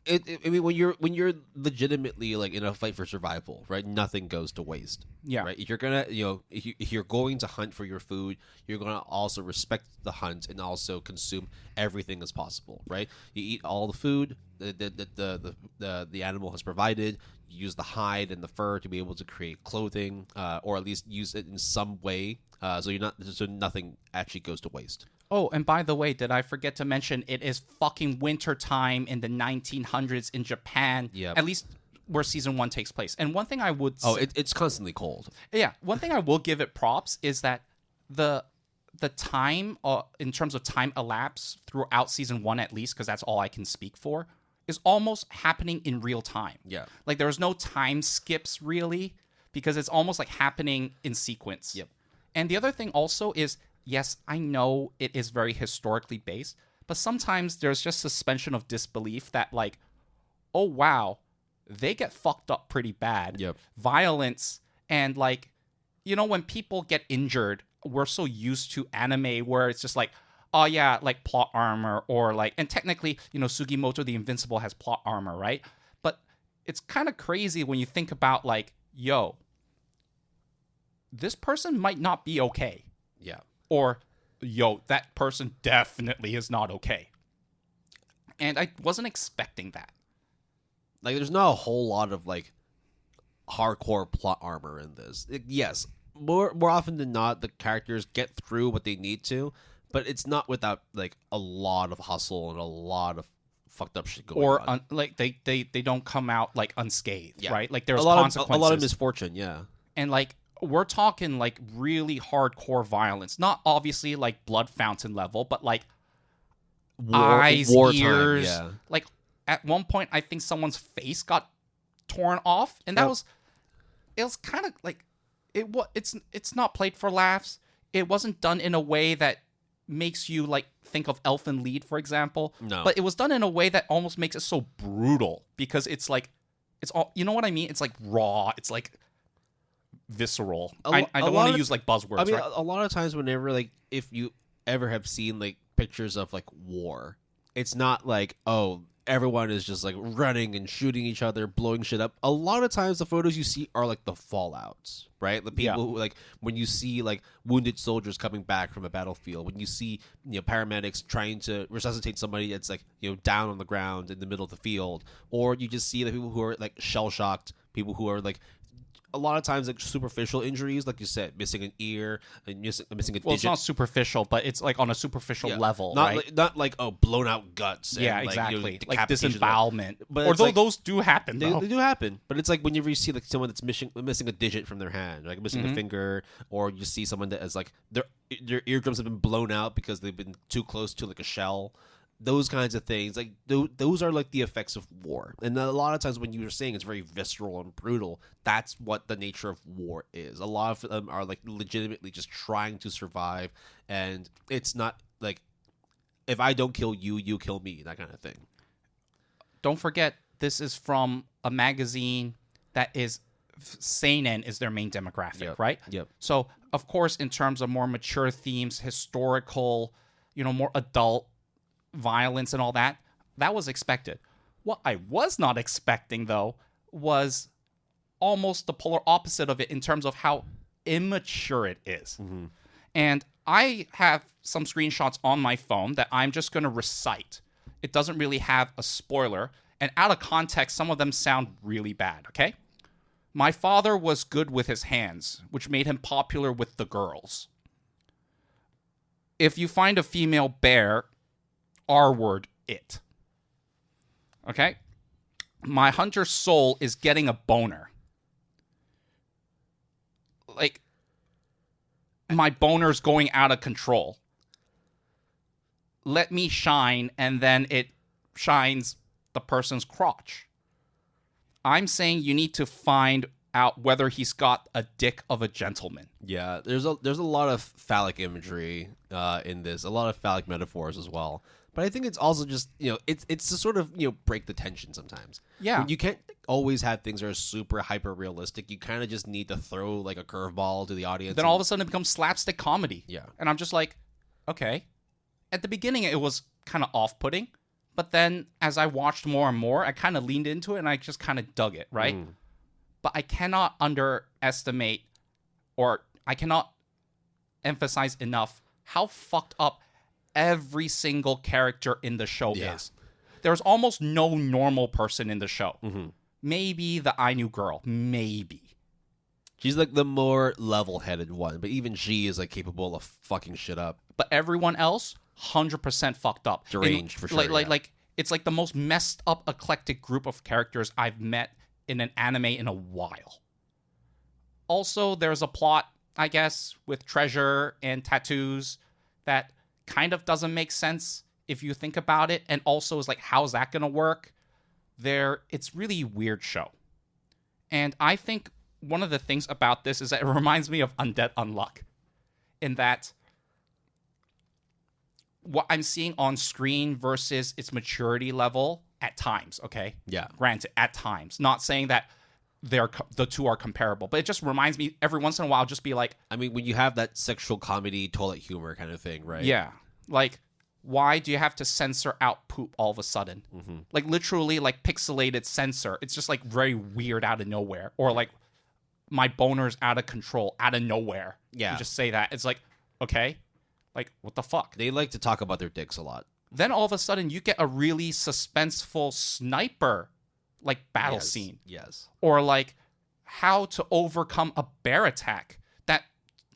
I mean, when you're legitimately like in a fight for survival, right? Nothing goes to waste. Yeah. Right. If you're gonna, if you're going to hunt for your food, you're gonna also respect the hunt and also consume everything as possible. Right. You eat all the food that the animal has provided. You use the hide and the fur to be able to create clothing, or at least use it in some way. So nothing actually goes to waste. Oh, and by the way, did I forget to mention it is fucking winter time in the 1900s in Japan, at least where season 1 takes place. And one thing I would it's constantly cold. Yeah, one thing I will give it props is that the time in terms of time elapsed throughout season 1 at least, because that's all I can speak for, is almost happening in real time. Yeah. Like there was no time skips really, because it's almost like happening in sequence. Yep. And the other thing also is, yes, I know it is very historically based, but sometimes there's just suspension of disbelief that like, oh wow, they get fucked up pretty bad. Yep. Violence and like, when people get injured, we're so used to anime where it's just like, oh yeah, like plot armor or like, and technically, Sugimoto the Invincible has plot armor, right? But it's kind of crazy when you think about like, yo, this person might not be okay. Yeah. Or, yo, that person definitely is not okay. And I wasn't expecting that. Like, there's not a whole lot of, like, hardcore plot armor in this. Yes, more often than not, the characters get through what they need to, but it's not without, like, a lot of hustle and a lot of fucked up shit going on. Or, they don't come out, like, unscathed, right? Like, there's consequences. A lot of misfortune, yeah. And, like, we're talking like really hardcore violence, not obviously like blood fountain level, but like eyes, ears. Yeah. Like at one point, I think someone's face got torn off, and it was kind of like it's not played for laughs. It wasn't done in a way that makes you like think of Elfen Lied, for example. No, but it was done in a way that almost makes it so brutal because it's like it's all, you know what I mean? It's like raw. It's like visceral. I don't want to use like buzzwords. I mean, right? a lot of times whenever like if you ever have seen like pictures of like war, it's not like, oh, everyone is just like running and shooting each other, blowing shit up. A lot of times the photos you see are like the fallouts, right? The people who like when you see like wounded soldiers coming back from a battlefield, when you see paramedics trying to resuscitate somebody that's like down on the ground in the middle of the field, or you just see the people who are like shell shocked, people who are like a lot of times like superficial injuries, like you said, missing an ear and missing a digit. Well, it's not superficial, but it's like on a superficial level, not right? not like blown out guts. Yeah, and, exactly. Like disembowelment. But although those do happen, they do happen. But it's like whenever you see like someone that's missing a digit from their hand, like missing a finger, or you see someone that has like their eardrums have been blown out because they've been too close to like a shell. Those kinds of things, like those are like the effects of war. And a lot of times when you're saying it's very visceral and brutal, that's what the nature of war is. A lot of them are like legitimately just trying to survive, and it's not like if I don't kill you, you kill me, that kind of thing. Don't forget, this is from a magazine that is seinen is their main demographic, right? Yep. So of course, in terms of more mature themes, historical, more adult violence and all that was expected. What I was not expecting, though, was almost the polar opposite of it in terms of how immature it is. Mm-hmm. And I have some screenshots on my phone that I'm just going to recite. It doesn't really have a spoiler, and out of context, some of them sound really bad, okay? My father was good with his hands, which made him popular with the girls. If you find a female bear, R-word it. Okay? My hunter's soul is getting a boner. Like, my boner's going out of control. Let me shine, and then it shines the person's crotch. I'm saying you need to find out whether he's got a dick of a gentleman. Yeah, there's a lot of phallic imagery in this, a lot of phallic metaphors as well. But I think it's also just, it's to sort of, break the tension sometimes. Yeah. You can't always have things that are super hyper realistic. You kind of just need to throw like a curveball to the audience. Then all of a sudden it becomes slapstick comedy. Yeah. And I'm just like, okay. At the beginning it was kind of off-putting, but then as I watched more and more, I kind of leaned into it and I just kind of dug it, right? But I cannot underestimate, or I cannot emphasize enough how fucked up every single character in the show is. There's almost no normal person in the show. Maybe the Ainu girl. Maybe. She's like the more level-headed one, but even she is like capable of fucking shit up. But everyone else, 100% fucked up. Deranged, for sure. Like it's like the most messed up, eclectic group of characters I've met in an anime in a while. Also, there's a plot, I guess, with treasure and tattoos that kind of doesn't make sense if you think about it, and also is like, how's that gonna work? It's really weird show. And I think one of the things about this is that it reminds me of Undead Unluck, in that what I'm seeing on screen versus its maturity level at times, okay? Yeah. Granted, at times. Not saying that the two are comparable, but it just reminds me every once in a while, just be like... I mean, when you have that sexual comedy, toilet humor kind of thing, right? Yeah. Like, why do you have to censor out poop all of a sudden? Like, literally, like, pixelated censor. It's just, like, very weird out of nowhere. Or, like, my boner's out of control, out of nowhere. Yeah. You just say that. It's like, okay. Like, what the fuck? They like to talk about their dicks a lot. Then all of a sudden you get a really suspenseful sniper like battle scene. Yes. Or like how to overcome a bear attack that,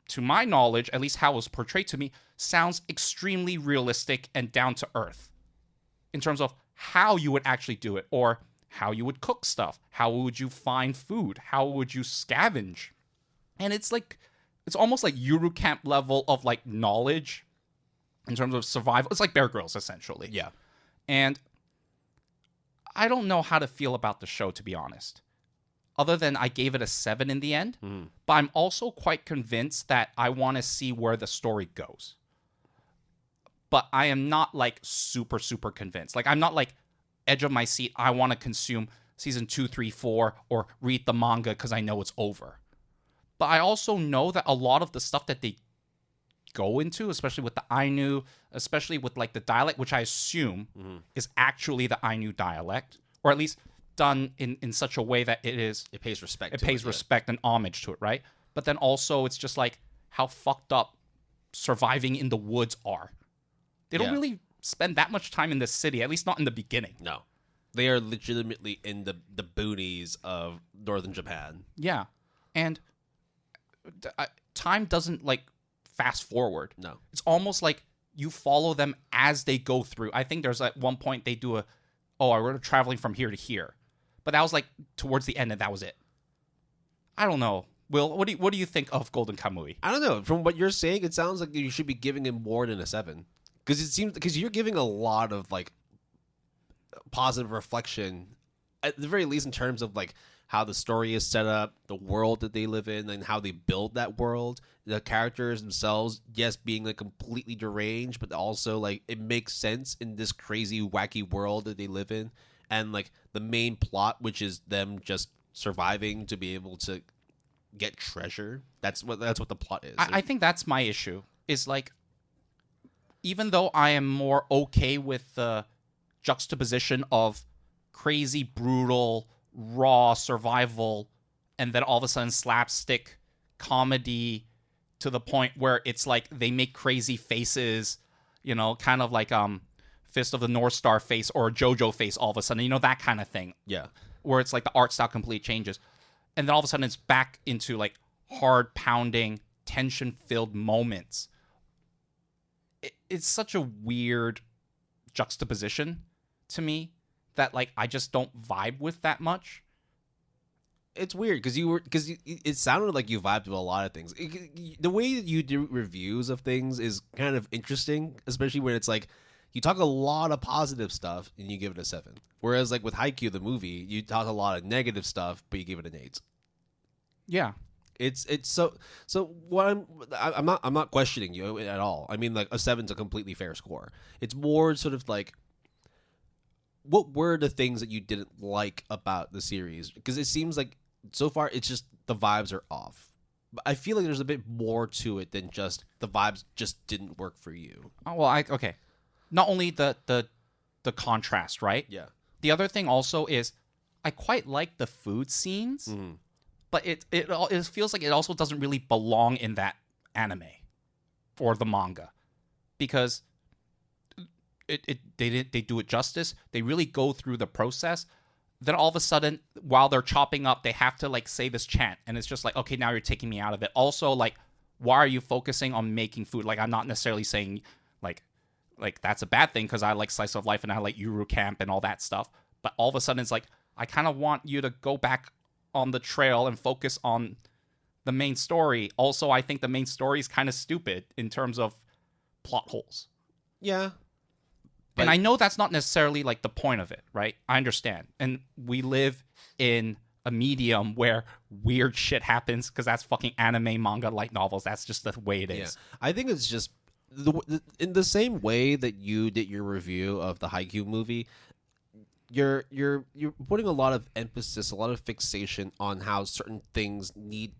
to my knowledge, at least how it was portrayed to me, sounds extremely realistic and down to earth in terms of how you would actually do it, or how you would cook stuff, how would you find food, how would you scavenge. And it's like, it's almost like Yuru Camp level of like knowledge in terms of survival. It's like Bear Grylls, essentially. Yeah. And I don't know how to feel about the show, to be honest. Other than I gave it a 7 in the end. But I'm also quite convinced that I want to see where the story goes. But I am not like super, super convinced. Like, I'm not like edge of my seat. I want to consume season 2, 3, 4 or read the manga because I know it's over. But I also know that a lot of the stuff that they go into, especially with the Ainu, especially with like the dialect, which I assume is actually the Ainu dialect, or at least done in such a way that it pays respect. It pays respect and homage to it, right? But then also it's just like how fucked up surviving in the woods are. They don't really spend that much time in the city, at least not in the beginning. No. They are legitimately in the boonies of northern Japan. Yeah. And time doesn't like fast forward. No. It's almost like you follow them as they go through. I think there's at one point they do we're traveling from here to here. But that was like towards the end and that was it. I don't know. Will, what do you think of Golden Kamuy? I don't know. From what you're saying, it sounds like you should be giving him more than a 7. Because you're giving a lot of like positive reflection, at the very least in terms of like how the story is set up, the world that they live in, and how they build that world. The characters themselves, yes, being like completely deranged, but also like it makes sense in this crazy, wacky world that they live in. And like the main plot, which is them just surviving to be able to get treasure. That's what the plot is. I think that's my issue. Is like, even though I am more okay with the juxtaposition of crazy, brutal, raw survival, and then all of a sudden slapstick comedy to the point where it's like they make crazy faces, kind of like Fist of the North Star face or JoJo face all of a sudden, that kind of thing. Yeah. Where it's like the art style completely changes. And then all of a sudden it's back into like hard pounding, tension filled moments. It's such a weird juxtaposition to me that like I just don't vibe with that much. It's weird because it sounded like you vibed with a lot of things. The way that you do reviews of things is kind of interesting, especially when it's like you talk a lot of positive stuff and you give it a 7. Whereas like with Haikyuu the movie, you talk a lot of negative stuff but you give it an 8. Yeah. It's so what I'm not questioning you at all. I mean, like, a 7's a completely fair score. It's more sort of like, what were the things that you didn't like about the series? Because it seems like so far it's just the vibes are off. But I feel like there's a bit more to it than just the vibes just didn't work for you. Oh, well, okay. Not only the contrast, right? Yeah. The other thing also is I quite like the food scenes, but it feels like it also doesn't really belong in that anime or the manga, because they do it justice. They really go through the process. Then all of a sudden, while they're chopping up, they have to like say this chant, and it's just like, okay, now you're taking me out of it. Also, like, why are you focusing on making food? Like, I'm not necessarily saying like that's a bad thing, because I like slice of life and I like Yuru Camp and all that stuff. But all of a sudden, it's like, I kind of want you to go back on the trail and focus on the main story. Also, I think the main story is kind of stupid in terms of plot holes. Yeah. And I know that's not necessarily like the point of it, right? I understand. And we live in a medium where weird shit happens, because that's fucking anime, manga, light novels. That's just the way it is. Yeah. I think it's just in the same way that you did your review of the Haikyuu movie. You're putting a lot of emphasis, a lot of fixation on how certain things need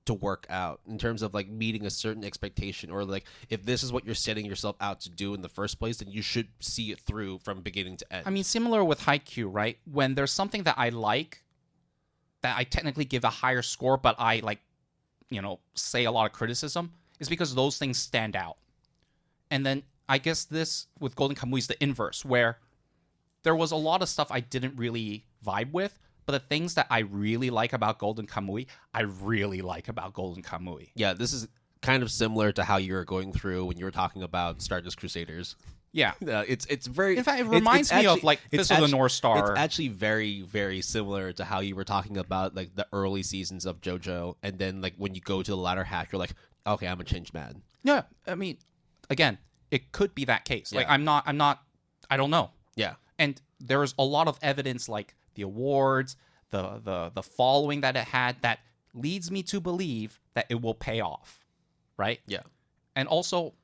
to work out in terms of like meeting a certain expectation, or like, if this is what you're setting yourself out to do in the first place, then you should see it through from beginning to end. I mean, similar with Haikyuu, right? When there's something that I like, that I technically give a higher score, but I like, say a lot of criticism, is because those things stand out. And then I guess this with Golden Kamuy is the inverse, where there was a lot of stuff I didn't really vibe with, but the things that I really like about Golden Kamuy, I really like about Golden Kamuy. Yeah, this is kind of similar to how you were going through when you were talking about Stardust Crusaders. Yeah. It's very... In fact, it reminds me of, like, Fist of the North Star. It's actually very, very similar to how you were talking about, like, the early seasons of JoJo, and then, like, when you go to the latter half, you're like, okay, I'm a changed man. Yeah, I mean, again, it could be that case. Like, I don't know. Yeah. And there's a lot of evidence, like the awards, the following that it had, that leads me to believe that it will pay off, right? Yeah. And also,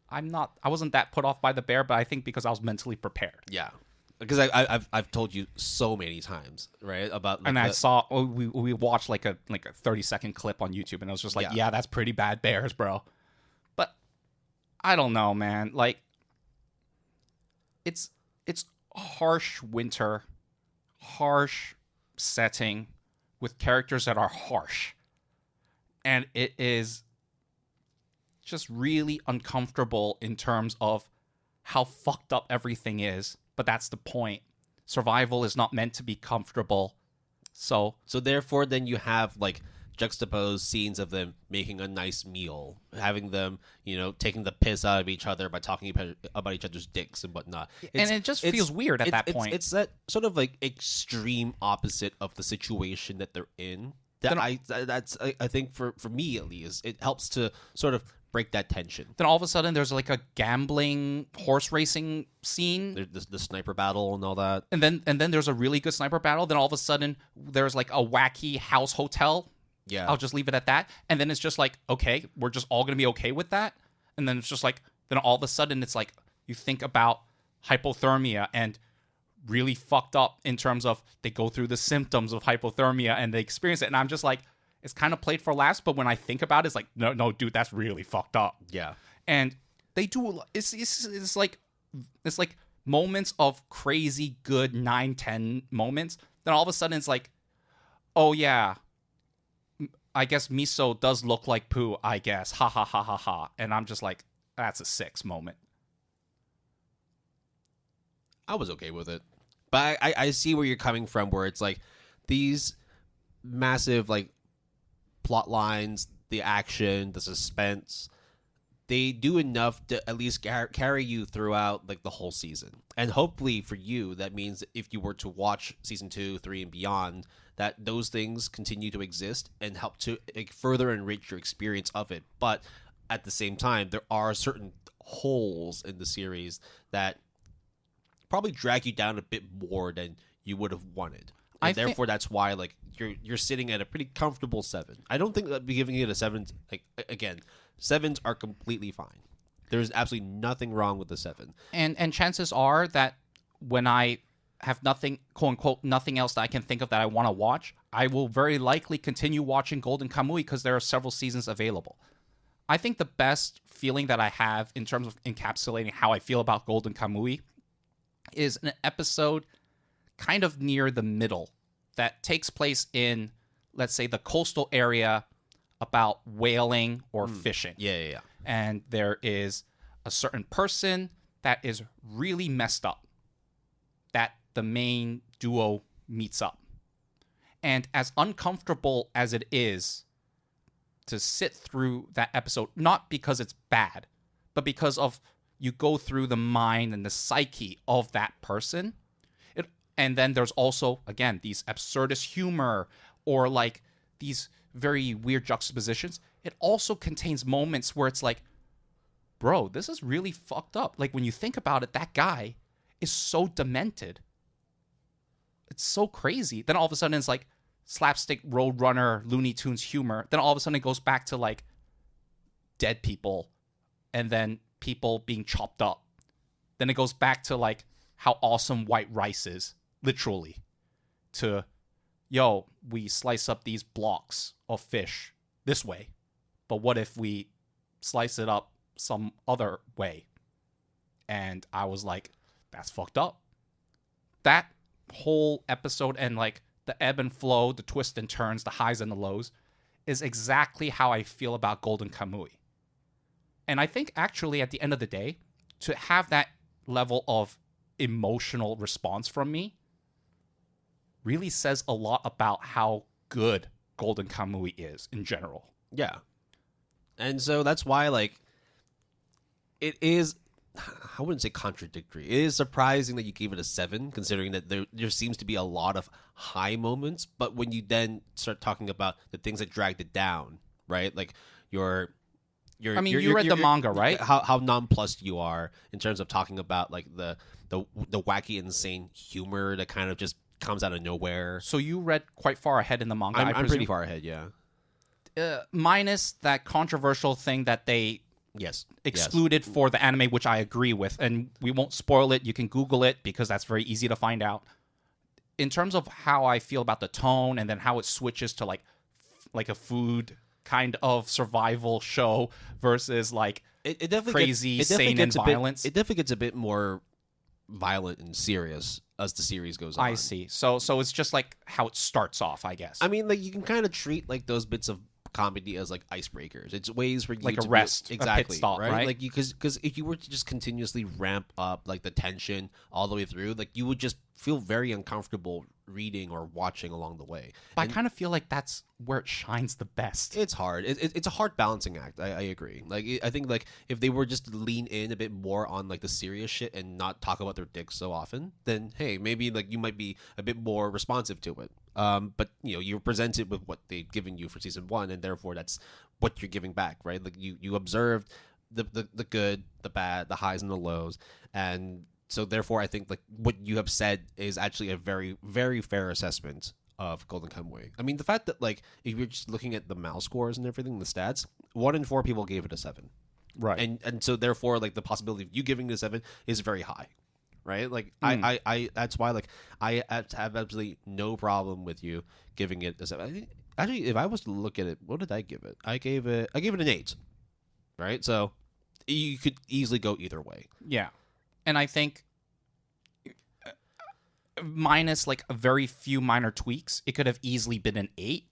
I wasn't that put off by the bear, but I think because I was mentally prepared. Yeah. Because I've told you so many times, right, about, like, and I saw we watched like a 30-second clip on YouTube, and I was just like, yeah, that's pretty bad bears, bro. But I don't know, man. Like, it's harsh winter, harsh setting with characters that are harsh, and it is just really uncomfortable in terms of how fucked up everything is. But that's the point. Survival is not meant to be comfortable. So therefore, then you have, like, juxtaposed scenes of them making a nice meal, having them, taking the piss out of each other by talking about each other's dicks and whatnot. And it just feels weird at that point. It's that sort of, like, extreme opposite of the situation that they're in. I think for me at least, it helps to sort of break that tension. Then all of a sudden there's like a gambling horse racing scene. There's the sniper battle and all that. And then there's a really good sniper battle. Then all of a sudden there's like a wacky house hotel. Yeah. I'll just leave it at that. And then it's just like, okay, we're just all going to be okay with that. And then it's just like, then all of a sudden it's like, you think about hypothermia and really fucked up in terms of they go through the symptoms of hypothermia and they experience it. And I'm just like, it's kind of played for laughs, but when I think about it, it's like, no, dude, that's really fucked up. Yeah. And they do, it's like moments of crazy good 9-10 moments. Then all of a sudden it's like, oh yeah, I guess Miso does look like poo, I guess. Ha ha ha ha ha. And I'm just like, that's a 6 moment. I was okay with it. But I see where you're coming from, where it's like these massive, like, plot lines, the action, the suspense, they do enough to at least carry you throughout, like, the whole season. And hopefully for you, that means that if you were to watch season 2, 3, and beyond, that those things continue to exist and help to, like, further enrich your experience of it. But at the same time, there are certain holes in the series that probably drag you down a bit more than you would have wanted. and therefore that's why like you're sitting at a pretty comfortable 7. I don't think that giving it a 7. Like again, 7s are completely fine. There's absolutely nothing wrong with the 7. And chances are that when I have nothing, quote unquote, nothing else that I can think of that I want to watch, I will very likely continue watching Golden Kamuy because there are several seasons available. I think the best feeling that I have in terms of encapsulating how I feel about Golden Kamuy is an episode kind of near the middle that takes place in, let's say, the coastal area about whaling or fishing. Yeah. And there is a certain person that is really messed up that the main duo meets up. And as uncomfortable as it is to sit through that episode, not because it's bad, but because of you go through the mind and the psyche of that person. And then there's also, again, these absurdist humor or like these very weird juxtapositions. It also contains moments where it's like, bro, this is really fucked up. Like when you think about it, that guy is so demented. It's so crazy. Then all of a sudden it's like slapstick Roadrunner Looney Tunes humor. Then all of a sudden it goes back to like dead people and then people being chopped up. Then it goes back to like how awesome white rice is, literally, to, yo, we slice up these blocks of fish this way, but what if we slice it up some other way? And I was like, that's fucked up. That whole episode and like the ebb and flow, the twists and turns, the highs and the lows is exactly how I feel about Golden Kamuy. And I think actually at the end of the day, to have that level of emotional response from me really says a lot about how good Golden Kamuy is in general. Yeah. And so that's why, like, it is, I wouldn't say contradictory. It is surprising that you gave it a 7, considering that there seems to be a lot of high moments. But when you then start talking about the things that dragged it down, right? Like, you read the manga, right? How nonplussed you are in terms of talking about, like, the wacky, insane humor that kind of just comes out of nowhere. So you read quite far ahead in the manga, I'm pretty far ahead, yeah. Minus that controversial thing that they excluded for the anime, which I agree with, and we won't spoil it. You can Google it because that's very easy to find out. In terms of how I feel about the tone and then how it switches to like a food kind of survival show versus like it definitely crazy, sane, and violence. It definitely gets a bit more violent and serious as the series goes on. I see. So it's just like how it starts off, I guess. I mean, like you can kind of treat like those bits of comedy as like icebreakers. It's ways for you like to a rest, exactly, a pit stop, right? Like because if you were to just continuously ramp up like the tension all the way through, like you would just feel very uncomfortable reading or watching along the way. But I kind of feel like that's where it shines the best. It's hard. It's a hard balancing act. I agree. Like I think like if they were just to lean in a bit more on like the serious shit and not talk about their dicks so often, then hey, maybe like you might be a bit more responsive to it. But you know, you're presented with what they've given you for season 1, and therefore that's what you're giving back, right? Like you observed the good, the bad, the highs and the lows, and so therefore I think like what you have said is actually a very, very fair assessment of Golden Kamuy. I mean, the fact that like if you're just looking at the MAL scores and everything, the stats, 1 in 4 people gave it a 7, right? And so therefore like the possibility of you giving it a 7 is very high. Right, like I that's why like I have absolutely no problem with you giving it a 7. Actually, if I was to look at it, what did I give it? I gave it an 8. Right, so you could easily go either way. Yeah, and I think minus like a very few minor tweaks, it could have easily been an 8.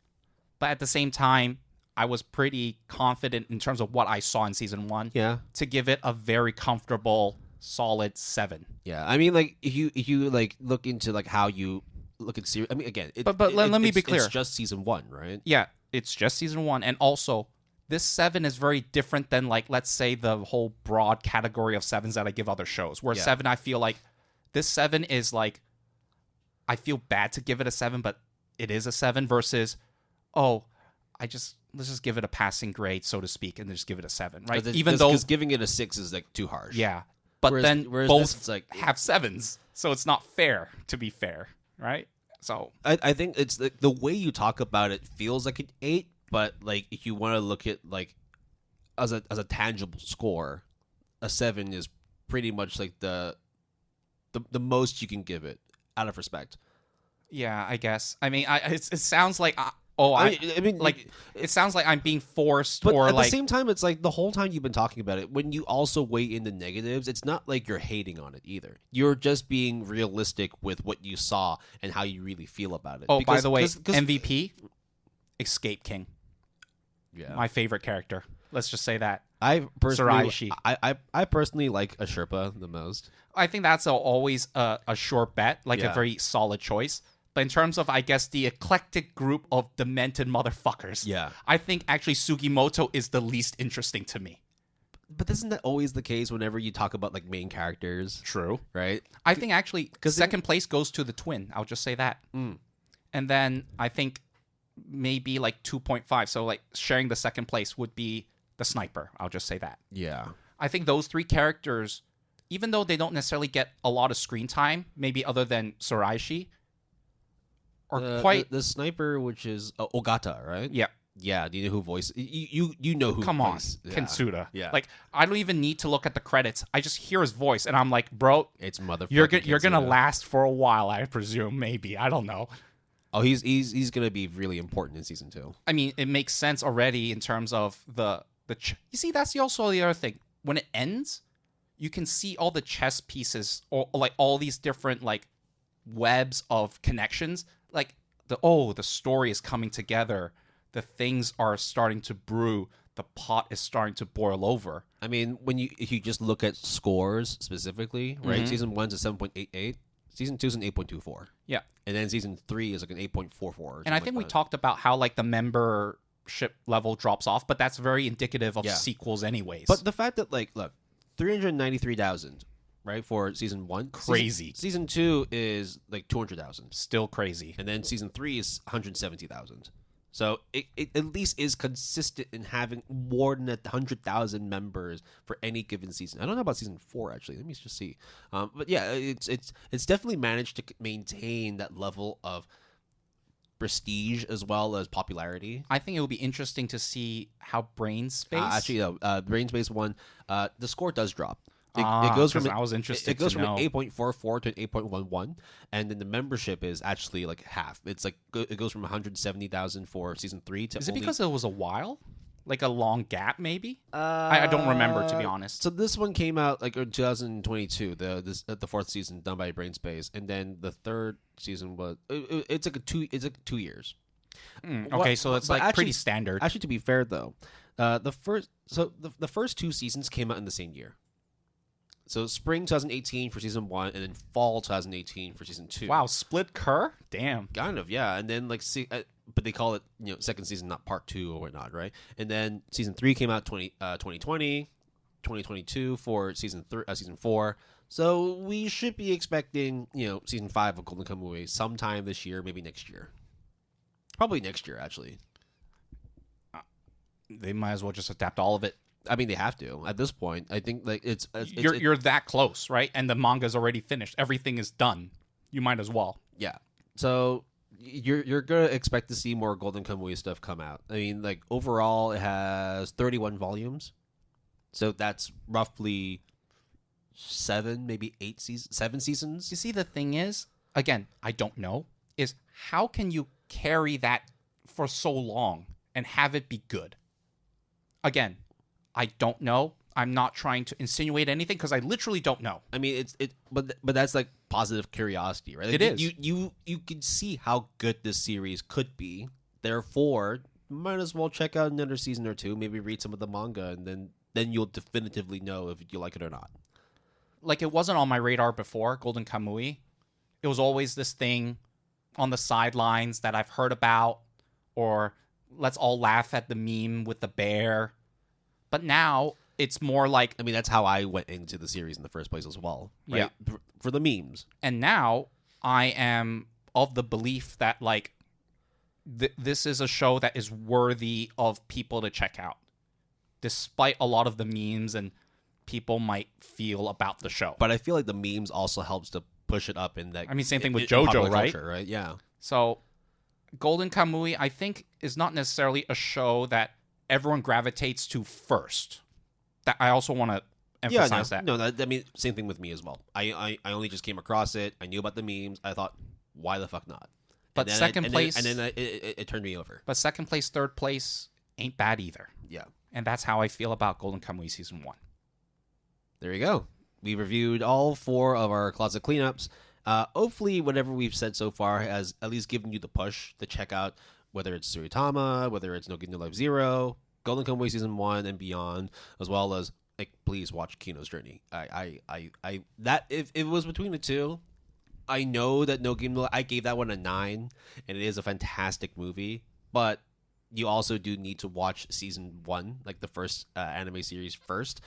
But at the same time, I was pretty confident in terms of what I saw in season 1. Yeah, to give it a very comfortable, solid 7. Yeah, I mean, like if you like look into like how you look at series. I mean, again, let me be clear. It's just season 1, right? Yeah, it's just season 1, and also this 7 is very different than like let's say the whole broad category of 7s that I give other shows. Where 7, I feel like this 7 is like I feel bad to give it a 7, but it is a 7 versus let's just give it a passing grade, so to speak, and just give it a 7, right? Even though giving it a 6 is like too harsh. Yeah. But whereas both it's like, have 7s, so it's not fair, to be fair, right? So I think it's the way you talk about it feels like an 8, but like if you want to look at like as a tangible score, a 7 is pretty much like the most you can give it out of respect. yeah, I guess. I mean, it sounds like I mean, like it sounds like I'm being forced, but or at like the same time, it's like the whole time you've been talking about it. When you also weigh in the negatives, it's not like you're hating on it either. You're just being realistic with what you saw and how you really feel about it. oh, Because, by the way, 'cause- MVP, Escape King, yeah, my favorite character. Let's just say that. I personally, Saraishi. I personally like a Sherpa the most. I think that's always a sure bet, like Yeah. a very solid choice. But in terms of, I guess, the eclectic group of demented motherfuckers, Yeah. I think actually Sugimoto is the least interesting to me. But isn't that always the case whenever you talk about like main characters, True. right? I think actually then- second place goes to the twin. I'll just say that. And then I think maybe like 2.5. So like sharing the second place would be the sniper. I'll just say that. Yeah. I think those three characters, even though they don't necessarily get a lot of screen time, maybe other than Saraishi, are quite. The sniper, which is Ogata, right? Yeah. Yeah. Do you know who voice? You know who? Come on, voice- yeah. Kensuda. Yeah. Like I don't even need to look at the credits. I just hear his voice, and I'm like, bro, It's motherfucking. you're gonna Kensuda. last for a while, I presume. Maybe I don't know. Oh, he's gonna be really important in season 2. I mean, it makes sense already in terms of you see, that's also the other thing. When it ends, you can see all the chess pieces, or like all these different like webs of connections. Like the story is coming together. The things are starting to brew. The pot is starting to boil over. I mean, if you just look at scores specifically, right? Mm-hmm. Season 1's a 7.88. Season 2's an 8.24. Yeah. And then season 3 is like an 8.44. And I think we talked about how like the membership level drops off, but that's very indicative of Yeah. sequels anyways. But the fact that like, look, 393,000, right, for season 1. Crazy. Season 2 is like 200,000, still crazy. and then season 3 is 170,000. So it at least is consistent in having more than 100,000 members for any given season. I don't know about season 4 actually. Let me just see. But yeah, it's definitely managed to maintain that level of prestige as well as popularity. I think it would be interesting to see how Brain Space. Actually, no. Brain Space 1, the score does drop. It goes goes from I was interested. It goes to from know. an 8.44 to an 8.11, and then the membership is actually like half. It's like it goes from 170,000 for season 3 to Is it only, because it was a while, like a long gap? Maybe. I don't remember, to be honest. So this one came out like in 2022, the fourth season done by Brain Space, and then the third season was it's like 2 years. Okay, so it's but like pretty standard. Actually, to be fair though, the first 2 seasons came out in the same year. So spring 2018 for season 1, and then fall 2018 for season 2. Wow, split cur? Damn. Kind of, yeah. And then but they call it second season, not part 2 or whatnot, right? And then season 3 came out 2020, 2022 for season 4. So we should be expecting season 5 of Golden Kamuy sometime this year, maybe next year. Probably next year, actually. They might as well just adapt all of it. I mean, they have to at this point. I think like You're that close, right? And the manga's already finished. Everything is done. You might as well. yeah. So you're gonna expect to see more Golden Kamuy stuff come out. I mean, like overall, it has 31 volumes, so that's roughly 7, maybe 7 seasons. You see, the thing is, again, I don't know, is how can you carry that for so long and have it be good? Again, I don't know. I'm not trying to insinuate anything because I literally don't know. I mean, but that's like positive curiosity, right? Like, It is. You can see how good this series could be. Therefore, might as well check out another season or 2. Maybe read some of the manga, and then you'll definitively know if you like it or not. Like, it wasn't on my radar before, Golden Kamuy. It was always this thing on the sidelines that I've heard about, or let's all laugh at the meme with the bear. But now it's more like... I mean, that's how I went into the series in the first place as well. Right? Yeah. For the memes. And now I am of the belief that, like, this is a show that is worthy of people to check out, despite a lot of the memes and people might feel about the show. But I feel like the memes also helps to push it up in that. I mean, same thing with in JoJo, popular right? Culture, right? Yeah. So, Golden Kamuy, I think, is not necessarily a show that everyone gravitates to first. That I also want to emphasize that. No, I mean, same thing with me as well. I only just came across it. I knew about the memes. I thought, why the fuck not? But second place, it turned me over. But second place, third place ain't bad either. Yeah. And that's how I feel about Golden Kamuy Season 1. There you go. We reviewed all 4 of our closet cleanups. Hopefully, whatever we've said so far has at least given you the push to check out whether it's Tsuritama, whether it's No Game No Life Zero, Golden Kamuy Season 1 and beyond, as well as, like, please watch Kino's Journey. That if it was between the two, I know that No Game No Life, I gave that one a 9, and it is a fantastic movie, but you also do need to watch Season 1, like the first anime series first,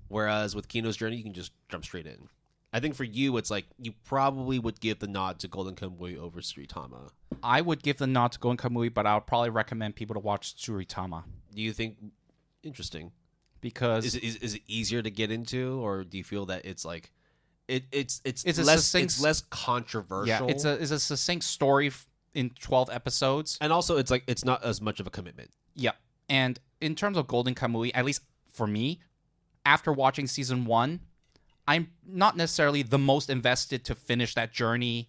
whereas with Kino's Journey, you can just jump straight in. I think for you, it's like you probably would give the nod to Golden Kamuy over Tsuritama. I would give the nod to Golden Kamuy, but I would probably recommend people to watch Tsuritama. Do you think interesting? Because is it easier to get into, or do you feel that it's like it's less controversial? Yeah, it's a succinct story in 12 episodes, and also it's like it's not as much of a commitment. Yeah, and in terms of Golden Kamuy, at least for me, after watching Season 1. I'm not necessarily the most invested to finish that journey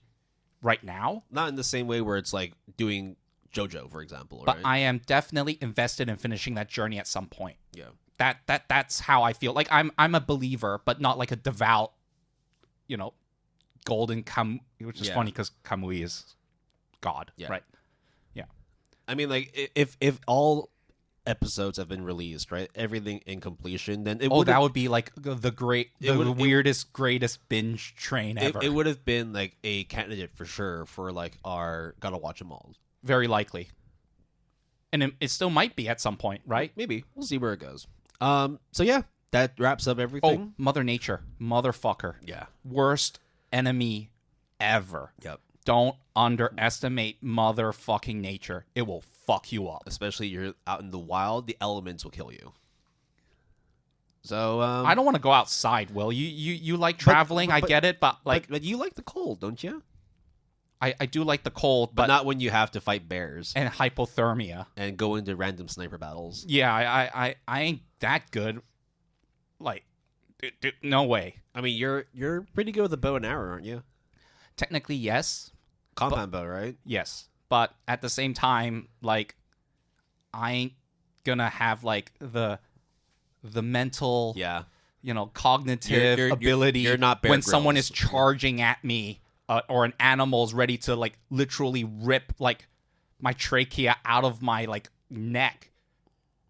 right now. Not in the same way where it's like doing JoJo, for example. But right? I am definitely invested in finishing that journey at some point. Yeah. That's how I feel. Like I'm a believer, but not like a devout, Golden Kamuy, which is funny because Kamuy is God, right? Yeah. I mean, like if all episodes have been released, right? Everything in completion, then it that would be like the weirdest, greatest binge train ever. It would have been like a candidate for sure for like our gotta watch them all. Very likely, and it still might be at some point, right? Maybe we'll see where it goes. So yeah, that wraps up everything. Oh, Mother Nature, motherfucker, yeah, worst enemy ever. Yep. Don't underestimate motherfucking nature. It will fuck you up. Especially you're out in the wild, the elements will kill you. So I don't want to go outside, Will. You like traveling, I get it, but you like the cold, don't you? I do like the cold, but not when you have to fight bears and hypothermia and go into random sniper battles. Yeah, I ain't that good. Like, no way. I mean, you're pretty good with a bow and arrow, aren't you? Technically, yes. Compound bow, right? Yes, but at the same time, like, I ain't gonna have like the mental, cognitive ability. You're not Bear when Grylls. Someone is charging at me, or an animal's ready to like literally rip like my trachea out of my like neck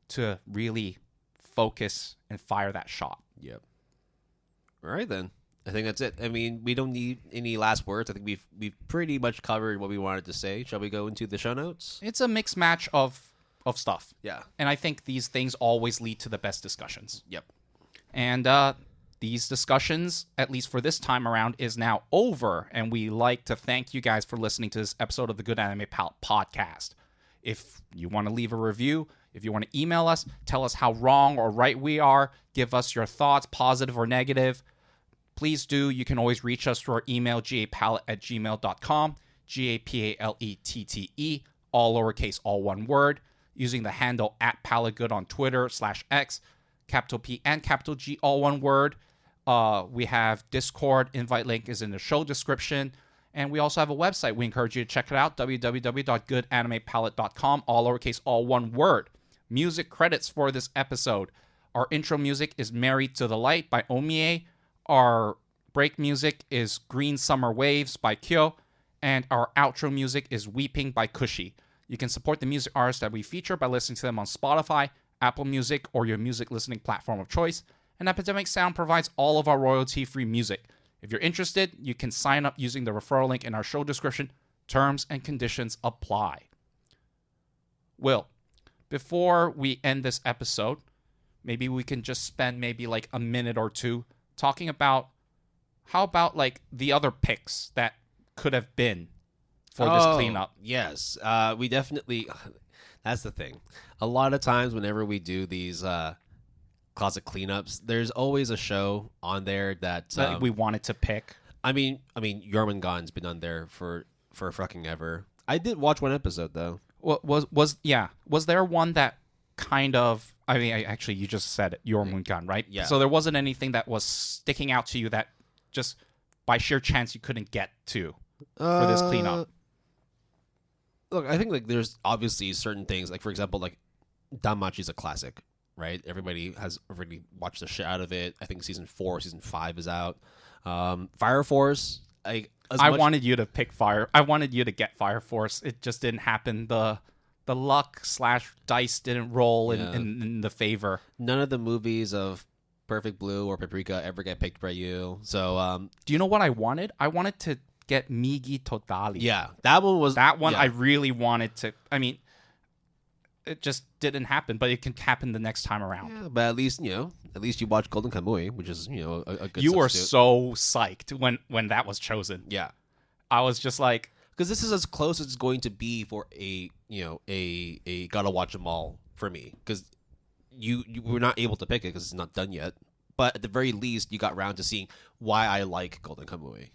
to really focus and fire that shot. Yep. All right then. I think that's it. I mean, we don't need any last words. I think we've pretty much covered what we wanted to say. Shall we go into the show notes? It's a mixed match of stuff. Yeah. And I think these things always lead to the best discussions. Yep. And these discussions, at least for this time around, is now over. And we like to thank you guys for listening to this episode of the Good Anime Palette podcast. If you want to leave a review, if you want to email us, tell us how wrong or right we are, give us your thoughts, positive or negative, please do. You can always reach us through our email, gapalette@gmail.com, GAPALETTE, all lowercase, all one word, using the handle @palategood on Twitter /X, capital P and capital G, all one word. We have Discord. Invite link is in the show description. And we also have a website. We encourage you to check it out, www.goodanimepalette.com, all lowercase, all one word. Music credits for this episode. Our intro music is Married to the Light by oomiee. Our break music is Green Summer Waves by Qeeo. And our outro music is Weeping by Cushy. You can support the music artists that we feature by listening to them on Spotify, Apple Music, or your music listening platform of choice. And Epidemic Sound provides all of our royalty-free music. If you're interested, you can sign up using the referral link in our show description. Terms and conditions apply. Will, before we end this episode, maybe we can just spend maybe like a minute or two talking about how about like the other picks that could have been for this cleanup. Yes, we definitely. That's the thing. A lot of times, whenever we do these closet cleanups, there's always a show on there that we wanted to pick. I mean, Jormungand's been on there for fucking ever. I did watch one episode though. Was there one that kind of? I mean, actually, you just said it, Jormungand, right? Yeah. So there wasn't anything that was sticking out to you that just by sheer chance you couldn't get to for this cleanup. Look, I think like there's obviously certain things, like for example, like Danmachi's a classic, right? Everybody has already watched the shit out of it. I think season 4, season 5 is out. Fire Force, wanted you to pick Fire. I wanted you to get Fire Force. It just didn't happen. The luck / dice didn't roll in the favor. None of the movies of Perfect Blue or Paprika ever get picked by you. So, do you know what I wanted? I wanted to get Migi Totali. Yeah, that one. I really wanted to. I mean, it just didn't happen, but it can happen the next time around. Yeah, but at least you watched Golden Kamuy, which is a good. You were substitute. so psyched when that was chosen. Yeah, I was just like, because this is as close as it's going to be for a gotta watch them all for me, because you were not able to pick it because it's not done yet. But at the very least, you got around to seeing why I like Golden Kamuy.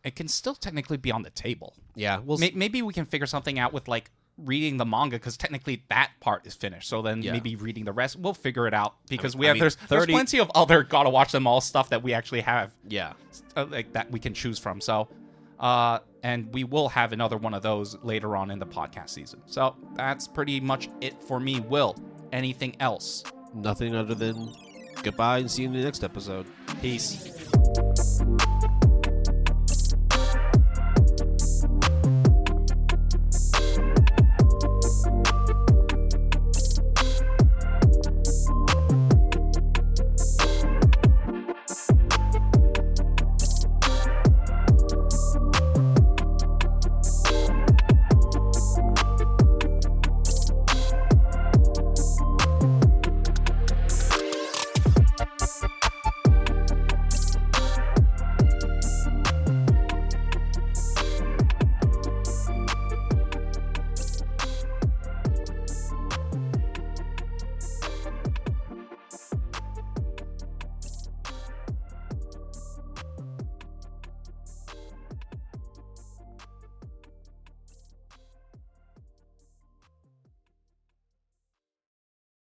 It can still technically be on the table. Yeah, maybe we can figure something out with like reading the manga, because technically that part is finished. So then maybe reading the rest, we'll figure it out, because there's plenty of other gotta watch them all stuff that we actually have. Yeah, like that we can choose from. So, and we will have another one of those later on in the podcast season. So that's pretty much it for me. Will, anything else? nothing other than goodbye and see you in the next episode. Peace.